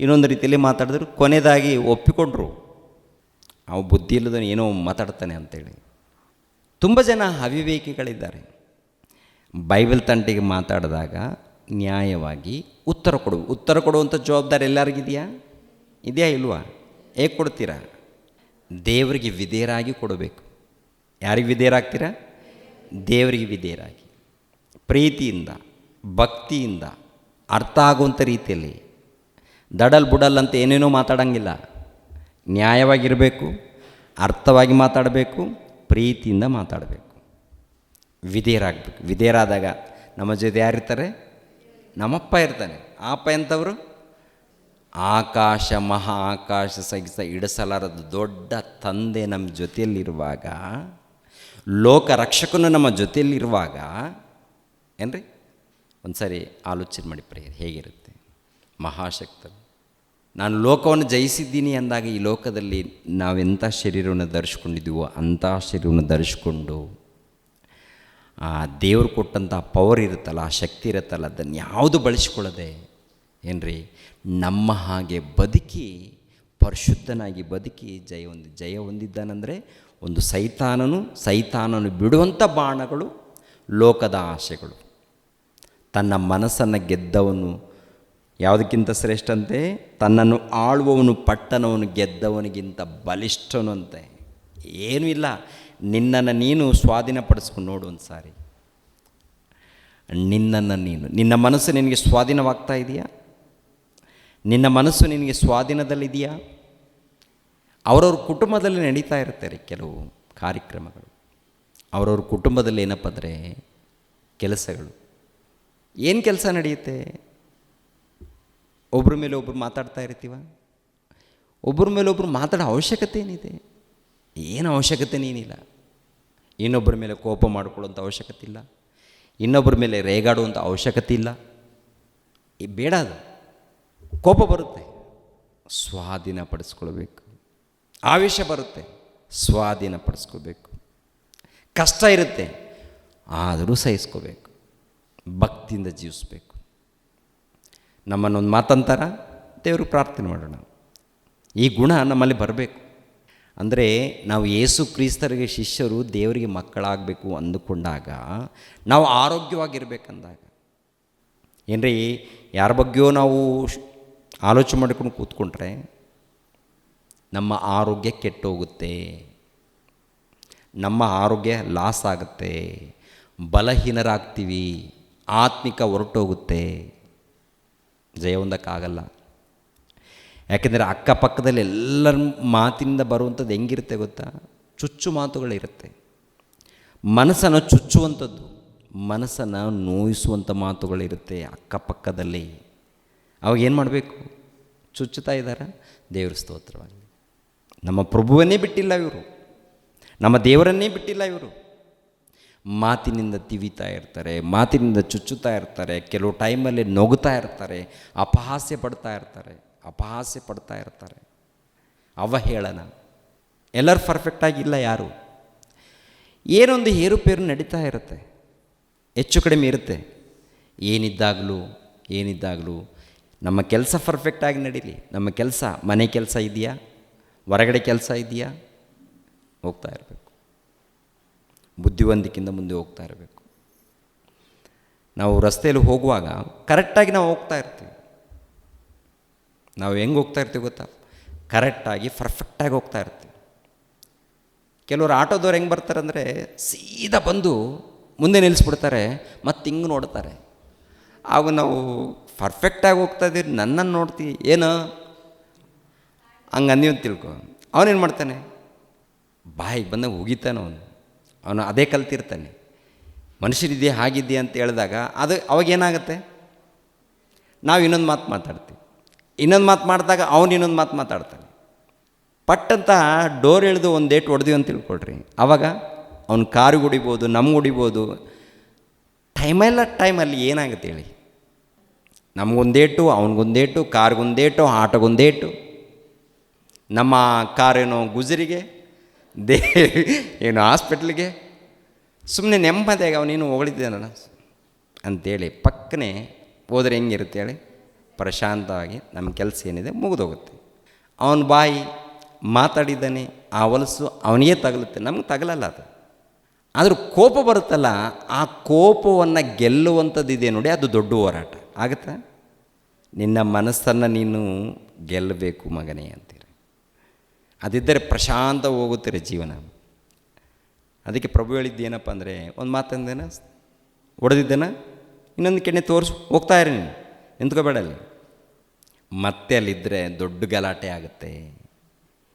ಇನ್ನೊಂದು ರೀತಿಯಲ್ಲಿ ಮಾತಾಡಿದ್ರು, ಕೊನೆಯದಾಗಿ ಒಪ್ಪಿಕೊಂಡ್ರು. ಅವು ಬುದ್ಧಿ ಇಲ್ಲದನ್ನು ಏನೋ ಮಾತಾಡ್ತಾನೆ ಅಂತೇಳಿ. ತುಂಬ ಜನ ಅವಿವೇಕಿಗಳಿದ್ದಾರೆ. ಬೈಬಲ್ ತಂಟೆಗೆ ಮಾತಾಡಿದಾಗ ನ್ಯಾಯವಾಗಿ ಉತ್ತರ ಕೊಡುವಂಥ ಜವಾಬ್ದಾರಿ ಇದೆಯಾ ಇಲ್ವಾ? ಹೇಗೆ ಕೊಡ್ತೀರಾ? ದೇವರಿಗೆ ವಿಧೇಯರಾಗಿ ಕೊಡಬೇಕು. ಯಾರಿಗೆ ವಿಧೇಯರಾಗ್ತೀರಾ? ದೇವರಿಗೆ ವಿಧೇಯರಾಗಿ, ಪ್ರೀತಿಯಿಂದ, ಭಕ್ತಿಯಿಂದ, ಅರ್ಥ ಆಗುವಂಥ ರೀತಿಯಲ್ಲಿ. ದಡಲ್ ಬುಡಲ್ ಅಂತ ಏನೇನೋ ಮಾತಾಡೋಂಗಿಲ್ಲ. ನ್ಯಾಯವಾಗಿರಬೇಕು, ಅರ್ಥವಾಗಿ ಮಾತಾಡಬೇಕು, ಪ್ರೀತಿಯಿಂದ ಮಾತಾಡಬೇಕು, ವಿಧೇಯರಾಗಬೇಕು. ವಿಧೇಯರಾದಾಗ ನಮ್ಮ ಜೊತೆ ಯಾರಿರ್ತಾರೆ? ನಮ್ಮಪ್ಪ ಇರ್ತಾನೆ. ಅಪ್ಪ ಎಂಥವರು? ಆಕಾಶ ಮಹಾ ಆಕಾಶ ಸಹಿತ ಇಡಿಸಲಾರದ ದೊಡ್ಡ ತಂದೆ ನಮ್ಮ ಜೊತೆಯಲ್ಲಿರುವಾಗ, ಲೋಕ ರಕ್ಷಕನು ನಮ್ಮ ಜೊತೆಯಲ್ಲಿರುವಾಗ ಏನ್ರಿ, ಒಂದು ಸಾರಿ ಆಲೋಚನೆ ಮಾಡಿ ಪ್ರಿಯರೇ, ಹೇಗಿರುತ್ತೆ? ಮಹಾಶಕ್ತರು. ನಾನು ಲೋಕವನ್ನು ಜಯಿಸಿದ್ದೀನಿ ಅಂದಾಗ ಈ ಲೋಕದಲ್ಲಿ ನಾವೆಂಥ ಶರೀರವನ್ನು ಧರಿಸ್ಕೊಂಡಿದ್ದೀವೋ ಅಂಥ ಶರೀರವನ್ನು ಧರಿಸ್ಕೊಂಡು ಆ ದೇವರು ಕೊಟ್ಟಂಥ ಪವರ್ ಇರುತ್ತಲ್ಲ, ಆ ಶಕ್ತಿ ಇರುತ್ತಲ್ಲ, ಅದನ್ನು ಯಾವುದು ಬಳಸ್ಕೊಳ್ಳದೆ ಏನ್ರಿ ನಮ್ಮ ಹಾಗೆ ಬದುಕಿ, ಪರಿಶುದ್ಧನಾಗಿ ಬದುಕಿ ಜಯ ಹೊಂದಿದ್ದಾನಂದರೆ ಒಂದು ಸೈತಾನನು ಬಿಡುವಂಥ ಬಾಣಗಳು ಲೋಕದ ಆಸೆಗಳು. ತನ್ನ ಮನಸ್ಸನ್ನು ಗೆದ್ದವನು ಯಾವುದಕ್ಕಿಂತ ಶ್ರೇಷ್ಠಂತೆ? ತನ್ನನ್ನು ಆಳುವವನು ಪಟ್ಟಣವನ್ನು ಗೆದ್ದವನಿಗಿಂತ ಬಲಿಷ್ಠನು ಅಂತೆ. ಏನೂ ಇಲ್ಲ, ನಿನ್ನನ್ನು ನೀನು ಸ್ವಾಧೀನಪಡಿಸ್ಕೊಂಡು ನೋಡು ಒಂದು ಸಾರಿ. ನಿನ್ನ ಮನಸ್ಸು ನಿನಗೆ ಸ್ವಾಧೀನವಾಗ್ತಾ ಇದೆಯಾ? ನಿನ್ನ ಮನಸ್ಸು ನಿನಗೆ ಸ್ವಾಧೀನದಲ್ಲಿದೆಯಾ? ಅವರವ್ರ ಕುಟುಂಬದಲ್ಲಿ ನಡೀತಾ ಇರ್ತಾರೆ ಕೆಲವು ಕಾರ್ಯಕ್ರಮಗಳು. ಅವರವ್ರ ಕುಟುಂಬದಲ್ಲಿ ಏನಪ್ಪ ಅಂದರೆ ಕೆಲಸಗಳು. ಏನು ಕೆಲಸ ನಡೆಯುತ್ತೆ? ಒಬ್ಬರ ಮೇಲೆ ಒಬ್ಬರು ಮಾತಾಡ್ತಾ ಇರ್ತೀವ. ಒಬ್ಬರ ಮೇಲೆ ಒಬ್ಬರು ಮಾತಾಡೋ ಅವಶ್ಯಕತೆ ಏನಿದೆ? ಏನು ಅವಶ್ಯಕತೆನೇನಿಲ್ಲ. ಇನ್ನೊಬ್ಬರ ಮೇಲೆ ಕೋಪ ಮಾಡಿಕೊಳ್ಳುವಂಥ ಅವಶ್ಯಕತೆ ಇಲ್ಲ, ಇನ್ನೊಬ್ಬರ ಮೇಲೆ ರೇಗಾಡುವಂಥ ಅವಶ್ಯಕತೆ ಇಲ್ಲ. ಬೇಡ, ಅದು ಕೋಪ ಬರುತ್ತೆ, ಸ್ವಾಧೀನಪಡಿಸ್ಕೊಳ್ಬೇಕು. ಆವೇಶ ಬರುತ್ತೆ, ಸ್ವಾಧೀನಪಡಿಸ್ಕೋಬೇಕು. ಕಷ್ಟ ಇರುತ್ತೆ, ಆದರೂ ಸಹಿಸ್ಕೋಬೇಕು, ಭಕ್ತಿಯಿಂದ ಜೀವಿಸ್ಬೇಕು. ನಮ್ಮನ್ನೊಂದು ಮಾತಂತಾರ, ದೇವ್ರಿಗೆ ಪ್ರಾರ್ಥನೆ ಮಾಡೋಣ. ಈ ಗುಣ ನಮ್ಮಲ್ಲಿ ಬರಬೇಕು. ಅಂದರೆ ನಾವು ಯೇಸು ಕ್ರಿಸ್ತರಿಗೆ ಶಿಷ್ಯರು, ದೇವರಿಗೆ ಮಕ್ಕಳಾಗಬೇಕು ಅಂದುಕೊಂಡಾಗ, ನಾವು ಆರೋಗ್ಯವಾಗಿರ್ಬೇಕಂದಾಗ ಏನ್ರಿ, ಯಾರ ಬಗ್ಗೆಯೋ ನಾವು ಆಲೋಚನೆ ಮಾಡಿಕೊಂಡು ಕೂತ್ಕೊಂಡ್ರೆ ನಮ್ಮ ಆರೋಗ್ಯ ಕೆಟ್ಟೋಗುತ್ತೆ, ನಮ್ಮ ಆರೋಗ್ಯ ಲಾಸ್ ಆಗುತ್ತೆ, ಬಲಹೀನರಾಗ್ತೀವಿ, ಆತ್ಮಿಕ ಹೊರಟೋಗುತ್ತೆ, ಜಯ ಹೊಂದಕ್ಕಾಗಲ್ಲ. ಯಾಕೆಂದರೆ ಅಕ್ಕಪಕ್ಕದಲ್ಲಿ ಎಲ್ಲರ ಮಾತಿನಿಂದ ಬರುವಂಥದ್ದು ಹೆಂಗಿರುತ್ತೆ ಗೊತ್ತಾ? ಚುಚ್ಚು ಮಾತುಗಳಿರುತ್ತೆ, ಮನಸ್ಸನ್ನು ಚುಚ್ಚುವಂಥದ್ದು, ಮನಸ್ಸನ್ನು ನೋಯಿಸುವಂಥ ಮಾತುಗಳಿರುತ್ತೆ ಅಕ್ಕಪಕ್ಕದಲ್ಲಿ. ಅವಾಗ ಏನು ಮಾಡಬೇಕು? ಚುಚ್ಚುತ್ತಾ ಇದ್ದಾರೆ. ದೇವ್ರ ಸ್ತೋತ್ರವಾಗಿ. ನಮ್ಮ ಪ್ರಭುವನ್ನೇ ಬಿಟ್ಟಿಲ್ಲ ಇವರು, ನಮ್ಮ ದೇವರನ್ನೇ ಬಿಟ್ಟಿಲ್ಲ ಇವರು. ಮಾತಿನಿಂದ ತಿವಿತಾ ಇರ್ತಾರೆ, ಮಾತಿನಿಂದ ಚುಚ್ಚುತ್ತಾ ಇರ್ತಾರೆ, ಕೆಲವು ಟೈಮಲ್ಲಿ ನಗುತ್ತಾ ಇರ್ತಾರೆ, ಅಪಹಾಸ್ಯ ಪಡ್ತಾ ಇರ್ತಾರೆ, ಅವಹೇಳನ. ಎಲ್ಲರೂ ಪರ್ಫೆಕ್ಟಾಗಿಲ್ಲ ಯಾರು. ಏನೊಂದು ಏರುಪೇರು ನಡೀತಾ ಇರುತ್ತೆ, ಹೆಚ್ಚು ಕಡಿಮೆ ಇರುತ್ತೆ. ಏನಿದ್ದಾಗಲೂ ನಮ್ಮ ಕೆಲಸ ಪರ್ಫೆಕ್ಟಾಗಿ ನಡೀಲಿ. ನಮ್ಮ ಕೆಲಸ, ಮನೆ ಕೆಲಸ ಇದೆಯಾ, ಹೊರಗಡೆ ಕೆಲಸ ಇದೆಯಾ, ಹೋಗ್ತಾ ಇರಬೇಕು. ಬುದ್ಧಿವಂತಿಕೆಯಿಂದ ಮುಂದೆ ಹೋಗ್ತಾ ಇರಬೇಕು. ನಾವು ರಸ್ತೆಯಲ್ಲಿ ಹೋಗುವಾಗ ಕರೆಕ್ಟಾಗಿ ನಾವು ಹೋಗ್ತಾ ಇರ್ತೀವಿ. ನಾವು ಹೆಂಗೆ ಹೋಗ್ತಾ ಇರ್ತೀವಿ ಗೊತ್ತಾ? ಕರೆಕ್ಟಾಗಿ ಪರ್ಫೆಕ್ಟಾಗಿ ಹೋಗ್ತಾ ಇರ್ತೀವಿ. ಕೆಲವರು ಆಟೋದವ್ರು ಹೆಂಗೆ ಬರ್ತಾರೆ ಅಂದರೆ ಸೀದಾ ಬಂದು ಮುಂದೆ ನಿಲ್ಲಿಸ್ಬಿಡ್ತಾರೆ, ಮತ್ತು ಹಿಂಗೆ ನೋಡ್ತಾರೆ. ಆಗ ನಾವು ಪರ್ಫೆಕ್ಟಾಗಿ ಹೋಗ್ತಾ ಇದ್ದೀವಿ, ನನ್ನನ್ನು ನೋಡ್ತೀವಿ ಏನು ಹಂಗೆ ಅಂದೀವಂತ ತಿಳ್ಕೊ. ಅವನೇನು ಮಾಡ್ತಾನೆ? ಬಾಯಿಗೆ ಬಂದಾಗ ಉಗಿತಾನೆ. ಅವನು ಅದೇ ಕಲ್ತಿರ್ತಾನೆ. ಮನುಷ್ಯರಿದೆಯಾ ಹಾಗಿದೆಯಾ ಅಂತ ಹೇಳಿದಾಗ ಅವಾಗೇನಾಗುತ್ತೆ? ನಾವು ಇನ್ನೊಂದು ಮಾತು ಮಾತಾಡ್ತೀವಿ. ಇನ್ನೊಂದು ಮಾತು ಮಾಡಿದಾಗ ಅವನು ಇನ್ನೊಂದು ಮಾತು ಮಾತಾಡ್ತಾನೆ. ಪಟ್ಟಂತ ಡೋರ್ ಎಳೆದು ಒಂದು ಡೇಟ್ ಹೊಡೆದಿವಿ ಅಂತ ತಿಳ್ಕೊಳ್ರಿ. ಆವಾಗ ಅವ್ನು ಕಾರಿಗೆ ಹೊಡಿಬೋದು, ನಮ್ಗೆ ಹೊಡಿಬೋದು. ಟೈಮಲ್ಲಿ ಏನಾಗುತ್ತೆ ಹೇಳಿ? ನಮಗೊಂದೇಟು, ಅವನಿಗೊಂದೇಟು, ಕಾರ್ಗೊಂದೇಟು, ಆಟೋಗೊಂದೇಟು. ನಮ್ಮ ಕಾರೇನೋ ಗುಜರಿಗೆ, ಏನು ಹಾಸ್ಪಿಟ್ಲಿಗೆ. ಸುಮ್ಮನೆ ನೆಮ್ಮದಿಯಾಗಿ ಅವನೇನು ಹೊಗಳಿದ್ದಾನ ಅಂಥೇಳಿ ಪಕ್ಕನೆ ಹೋದರೆ ಹೆಂಗಿರುತ್ತೆ ಹೇಳಿ? ಪ್ರಶಾಂತವಾಗಿ ನಮ್ಮ ಕೆಲಸ ಏನಿದೆ ಮುಗಿದೋಗುತ್ತೆ. ಅವನ ಬಾಯಿ ಮಾತಾಡಿದ್ದಾನೆ, ಆ ಹೊಲಸು ಅವನಿಗೆ ತಗಲುತ್ತೆ, ನಮ್ಗೆ ತಗಲಲ್ಲ ಅದು. ಆದರೂ ಕೋಪ ಬರುತ್ತಲ್ಲ, ಆ ಕೋಪವನ್ನು ಗೆಲ್ಲುವಂಥದ್ದಿದೆ ನೋಡಿ, ಅದು ದೊಡ್ಡ ಹೋರಾಟ ಆಗುತ್ತಾ? ನಿನ್ನ ಮನಸ್ಸನ್ನು ನೀನು ಗೆಲ್ಲಬೇಕು ಮಗನೇ ಅಂತೀರ. ಅದಿದ್ದರೆ ಪ್ರಶಾಂತ ಹೋಗುತ್ತೀರ ಜೀವನ. ಅದಕ್ಕೆ ಪ್ರಭು ಹೇಳಿದ್ದೇನಪ್ಪ ಅಂದರೆ, ಒಂದು ಮಾತಂದೇನ ಹೊಡೆದಿದ್ದೇನ, ಇನ್ನೊಂದು ಕೆಣ್ಣೆ ತೋರಿಸು, ಹೋಗ್ತಾ ಇರಿ, ನೀನು ನಿಂತ್ಕೋಬೇಡ ಅಲ್ಲಿ. ಮತ್ತೆ ಅಲ್ಲಿದ್ದರೆ ದೊಡ್ಡ ಗಲಾಟೆ ಆಗುತ್ತೆ.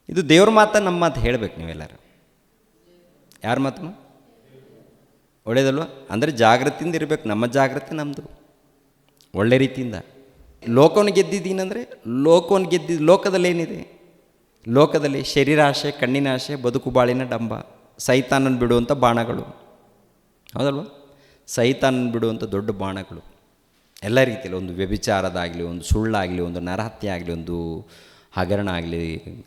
ಇದು ದೇವ್ರ ಮಾತನ್ನು ನಮ್ಮ ಮಾತು ಹೇಳಬೇಕು ನೀವೆಲ್ಲರೂ. ಯಾರ ಮಾತನ್ನು? ಒಳ್ಳೇದಲ್ವ? ಅಂದರೆ ಜಾಗೃತಿಯಿಂದ ಇರಬೇಕು. ನಮ್ಮ ಜಾಗೃತಿ ನಮ್ಮದು ಒಳ್ಳೆ ರೀತಿಯಿಂದ. ಲೋಕವನ್ನು ಗೆದ್ದಿದ್ದೀನಂದರೆ ಲೋಕದಲ್ಲಿ ಏನಿದೆ? ಲೋಕದಲ್ಲಿ ಶರೀರಾಶೆ, ಕಣ್ಣಿನ ಆಶೆ, ಬದುಕು ಬಾಳಿನ ಡಂಬ, ಸೈತಾನನ್ನು ಬಿಡುವಂಥ ಬಾಣಗಳು. ಹೌದಲ್ವ? ಸೈತಾನನ್ನು ಬಿಡುವಂಥ ದೊಡ್ಡ ಬಾಣಗಳು ಎಲ್ಲ ರೀತಿಯಲ್ಲಿ. ಒಂದು ವ್ಯಭಿಚಾರದಾಗಲಿ, ಒಂದು ಸುಳ್ಳಾಗಲಿ, ಒಂದು ನರಹತ್ಯೆ ಆಗಲಿ, ಒಂದು ಹಗರಣ ಆಗಲಿ,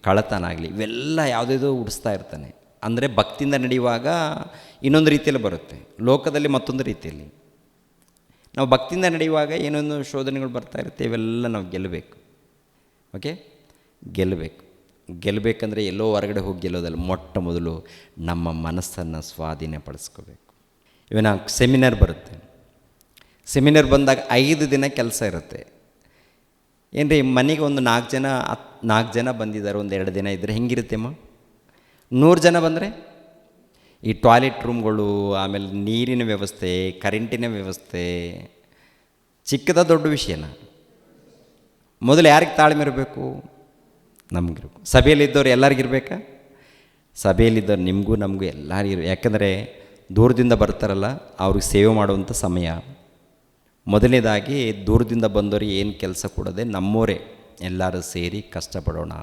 ಕಳ್ಳತನ ಆಗಲಿ, ಇವೆಲ್ಲ ಯಾವುದೇದೋ ಉಡಿಸ್ತಾ ಇರ್ತಾನೆ. ಅಂದರೆ ಭಕ್ತಿಯಿಂದ ನಡೆಯುವಾಗ ಇನ್ನೊಂದು ರೀತಿಯಲ್ಲಿ ಬರುತ್ತೆ, ಲೋಕದಲ್ಲಿ ಮತ್ತೊಂದು ರೀತಿಯಲ್ಲಿ. ನಾವು ಭಕ್ತಿಯಿಂದ ನಡೆಯುವಾಗ ಏನೊಂದು ಶೋಧನೆಗಳು ಬರ್ತಾ ಇರುತ್ತೆ, ಇವೆಲ್ಲ ನಾವು ಗೆಲ್ಲಬೇಕು. ಓಕೆ, ಗೆಲ್ಲಬೇಕಂದ್ರೆ ಎಲ್ಲೋ ಹೊರಗಡೆ ಹೋಗಿ ಗೆಲ್ಲೋದಲ್ಲ. ಮೊಟ್ಟ ಮೊದಲು ನಮ್ಮ ಮನಸ್ಸನ್ನು ಸ್ವಾಧೀನಪಡಿಸ್ಕೋಬೇಕು. ಇವನ ಸೆಮಿನಾರ್ ಬರುತ್ತೆ. ಸೆಮಿನಾರ್ ಬಂದಾಗ 5 ದಿನ ಕೆಲಸ ಇರುತ್ತೆ. ಏನು ರೀ, ಮನೆಗೆ ಒಂದು 4 ಜನ ಬಂದಿದ್ದಾರೆ, ಒಂದು 2 ದಿನ ಇದ್ದರೆ ಹೆಂಗಿರುತ್ತೆಮ್ಮ? 100 ಜನ ಬಂದರೆ ಈ ಟಾಯ್ಲೆಟ್ ರೂಮ್ಗಳು, ಆಮೇಲೆ ನೀರಿನ ವ್ಯವಸ್ಥೆ, ಕರೆಂಟಿನ ವ್ಯವಸ್ಥೆ, ಚಿಕ್ಕದ ದೊಡ್ಡ ವಿಷಯನ? ಮೊದಲು ಯಾರಿಗೆ ತಾಳ್ಮೆ ಇರಬೇಕು? ನಮಗಿರ್ಬೇಕು. ಸಭೆಯಲ್ಲಿದ್ದವ್ರು ಎಲ್ಲರಿಗಿರ್ಬೇಕಾ? ಸಭೆಯಲ್ಲಿದ್ದವ್ರು ನಿಮಗೂ ನಮಗೂ ಎಲ್ಲರಿಗೂ. ಯಾಕಂದರೆ ದೂರದಿಂದ ಬರ್ತಾರಲ್ಲ, ಅವ್ರಿಗೆ ಸೇವೆ ಮಾಡುವಂಥ ಸಮಯ. ಮೊದಲನೇದಾಗಿ ದೂರದಿಂದ ಬಂದವ್ರಿಗೆ ಏನು ಕೆಲಸ ಕೊಡೋದೆ, ನಮ್ಮವರೇ ಎಲ್ಲರೂ ಸೇರಿ ಕಷ್ಟಪಡೋಣ.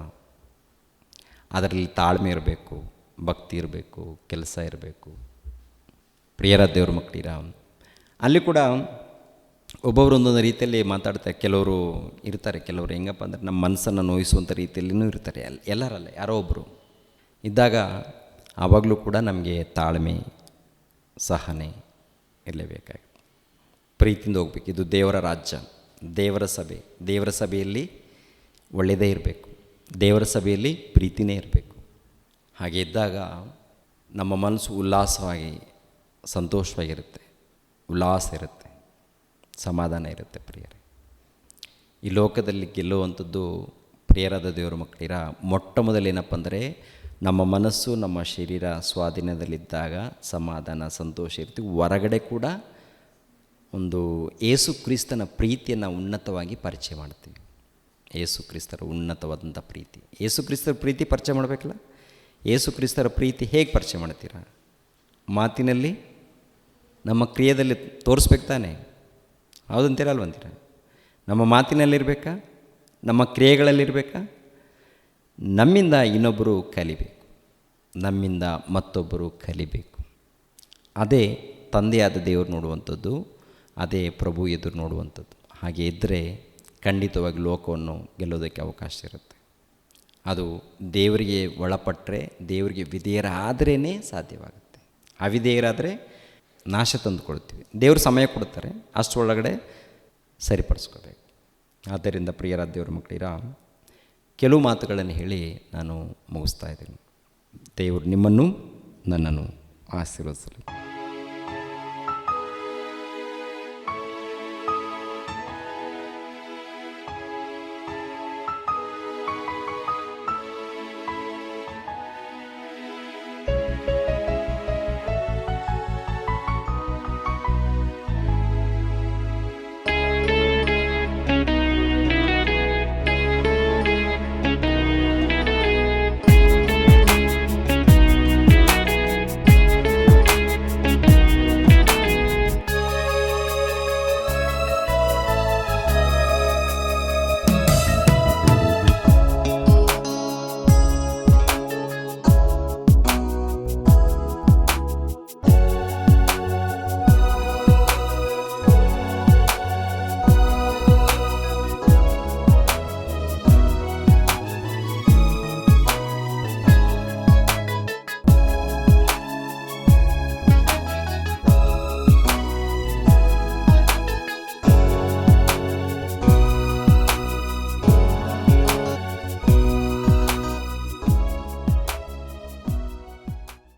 ಅದರಲ್ಲಿ ತಾಳ್ಮೆ ಇರಬೇಕು, ಭಕ್ತಿ ಇರಬೇಕು, ಕೆಲಸ ಇರಬೇಕು. ಪ್ರಿಯರ ದೇವ್ರ ಮಕ್ಕಳಿರ, ಅಲ್ಲಿ ಕೂಡ ಒಬ್ಬೊಬ್ಬರು ಒಂದೊಂದು ರೀತಿಯಲ್ಲಿ ಮಾತಾಡ್ತಾರೆ. ಕೆಲವರು ಇರ್ತಾರೆ, ಕೆಲವರು ಹೆಂಗಪ್ಪ ಅಂದರೆ ನಮ್ಮ ಮನಸ್ಸನ್ನು ನೋಯಿಸುವಂಥ ರೀತಿಯಲ್ಲಿಯೂ ಇರ್ತಾರೆ. ಎಲ್ಲರಲ್ಲ, ಯಾರೋ ಒಬ್ಬರು ಇದ್ದಾಗ ಆವಾಗಲೂ ಕೂಡ ನಮಗೆ ತಾಳ್ಮೆ, ಸಹನೆ ಇರಲೇಬೇಕಾಗುತ್ತೆ. ಪ್ರೀತಿಯಿಂದ ಹೋಗ್ಬೇಕು. ಇದು ದೇವರ ರಾಜ್ಯ, ದೇವರ ಸಭೆ. ದೇವರ ಸಭೆಯಲ್ಲಿ ಒಳ್ಳೆಯದೇ ಇರಬೇಕು, ದೇವರ ಸಭೆಯಲ್ಲಿ ಪ್ರೀತಿನೇ ಇರಬೇಕು. ಹಾಗೆ ಇದ್ದಾಗ ನಮ್ಮ ಮನಸ್ಸು ಉಲ್ಲಾಸವಾಗಿ, ಸಂತೋಷವಾಗಿರುತ್ತೆ, ಉಲ್ಲಾಸ ಇರುತ್ತೆ, ಸಮಾಧಾನ ಇರುತ್ತೆ. ಪ್ರಿಯರೇ, ಈ ಲೋಕದಲ್ಲಿ ಗೆಲ್ಲುವಂಥದ್ದು ಪ್ರಿಯರಾದ ದೇವರ ಮಕ್ಕಳಿರ ಮೊಟ್ಟ ಮೊದಲೇನಪ್ಪ ಅಂದರೆ, ನಮ್ಮ ಮನಸ್ಸು, ನಮ್ಮ ಶರೀರ ಸ್ವಾಧೀನದಲ್ಲಿದ್ದಾಗ ಸಮಾಧಾನ, ಸಂತೋಷ ಇರ್ತೀವಿ. ಹೊರಗಡೆ ಕೂಡ ಒಂದು ಯೇಸು ಕ್ರಿಸ್ತನ ಪ್ರೀತಿಯನ್ನು ಉನ್ನತವಾಗಿ ಪರಿಚಯ ಮಾಡ್ತೀವಿ. ಯೇಸು ಕ್ರಿಸ್ತರ ಉನ್ನತವಾದಂಥ ಪ್ರೀತಿ, ಯೇಸು ಕ್ರಿಸ್ತರ ಪ್ರೀತಿ ಪರಿಚಯ ಮಾಡಬೇಕಲ್ಲ. ಯೇಸು ಕ್ರಿಸ್ತರ ಪ್ರೀತಿ ಹೇಗೆ ಪರಿಚಯ ಮಾಡ್ತೀರಾ? ಮಾತಿನಲ್ಲಿ ನಮ್ಮ ಕ್ರಿಯೆಯಲ್ಲಿ ತೋರಿಸ್ಬೇಕು ತಾನೆ. ಹೌದಂತೀರ ಅಲ್ವಂತೀರ? ನಮ್ಮ ಮಾತಿನಲ್ಲಿರಬೇಕಾ, ನಮ್ಮ ಕ್ರಿಯೆಗಳಲ್ಲಿರಬೇಕಾ? ನಮ್ಮಿಂದ ಇನ್ನೊಬ್ಬರು ಕಲಿಬೇಕು, ನಮ್ಮಿಂದ ಮತ್ತೊಬ್ಬರು ಕಲಿಬೇಕು. ಅದೇ ತಂದೆಯಾದ ದೇವರು ನೋಡುವಂಥದ್ದು, ಅದೇ ಪ್ರಭು ಎದುರು ನೋಡುವಂಥದ್ದು. ಹಾಗೆ ಇದ್ದರೆ ಖಂಡಿತವಾಗಿ ಲೋಕವನ್ನು ಗೆಲ್ಲೋದಕ್ಕೆ ಅವಕಾಶ ಇರುತ್ತೆ. ಅದು ದೇವರಿಗೆ ಒಳಪಟ್ಟರೆ, ದೇವರಿಗೆ ವಿಧೇಯರಾದ್ರೇ ಸಾಧ್ಯವಾಗುತ್ತೆ. ಅವಿಧೇಯರಾದರೆ ನಾಶ ತಂದುಕೊಳ್ತೀವಿ. ದೇವರು ಸಮಯ ಕೊಡ್ತಾರೆ, ಅಷ್ಟರೊಳಗಡೆ ಸರಿಪಡಿಸ್ಕೋಬೇಕು. ಆದ್ದರಿಂದ ಪ್ರಿಯರಾದ ದೇವರ ಮಕ್ಕಳಿರ, ಕೆಲವು ಮಾತುಗಳನ್ನು ಹೇಳಿ ನಾನು ಮುಗಿಸ್ತಾ ಇದ್ದೀನಿ. ದೇವರು ನಿಮ್ಮನ್ನು ನನ್ನನ್ನು ಆಶೀರ್ವದಿಸಲಿ.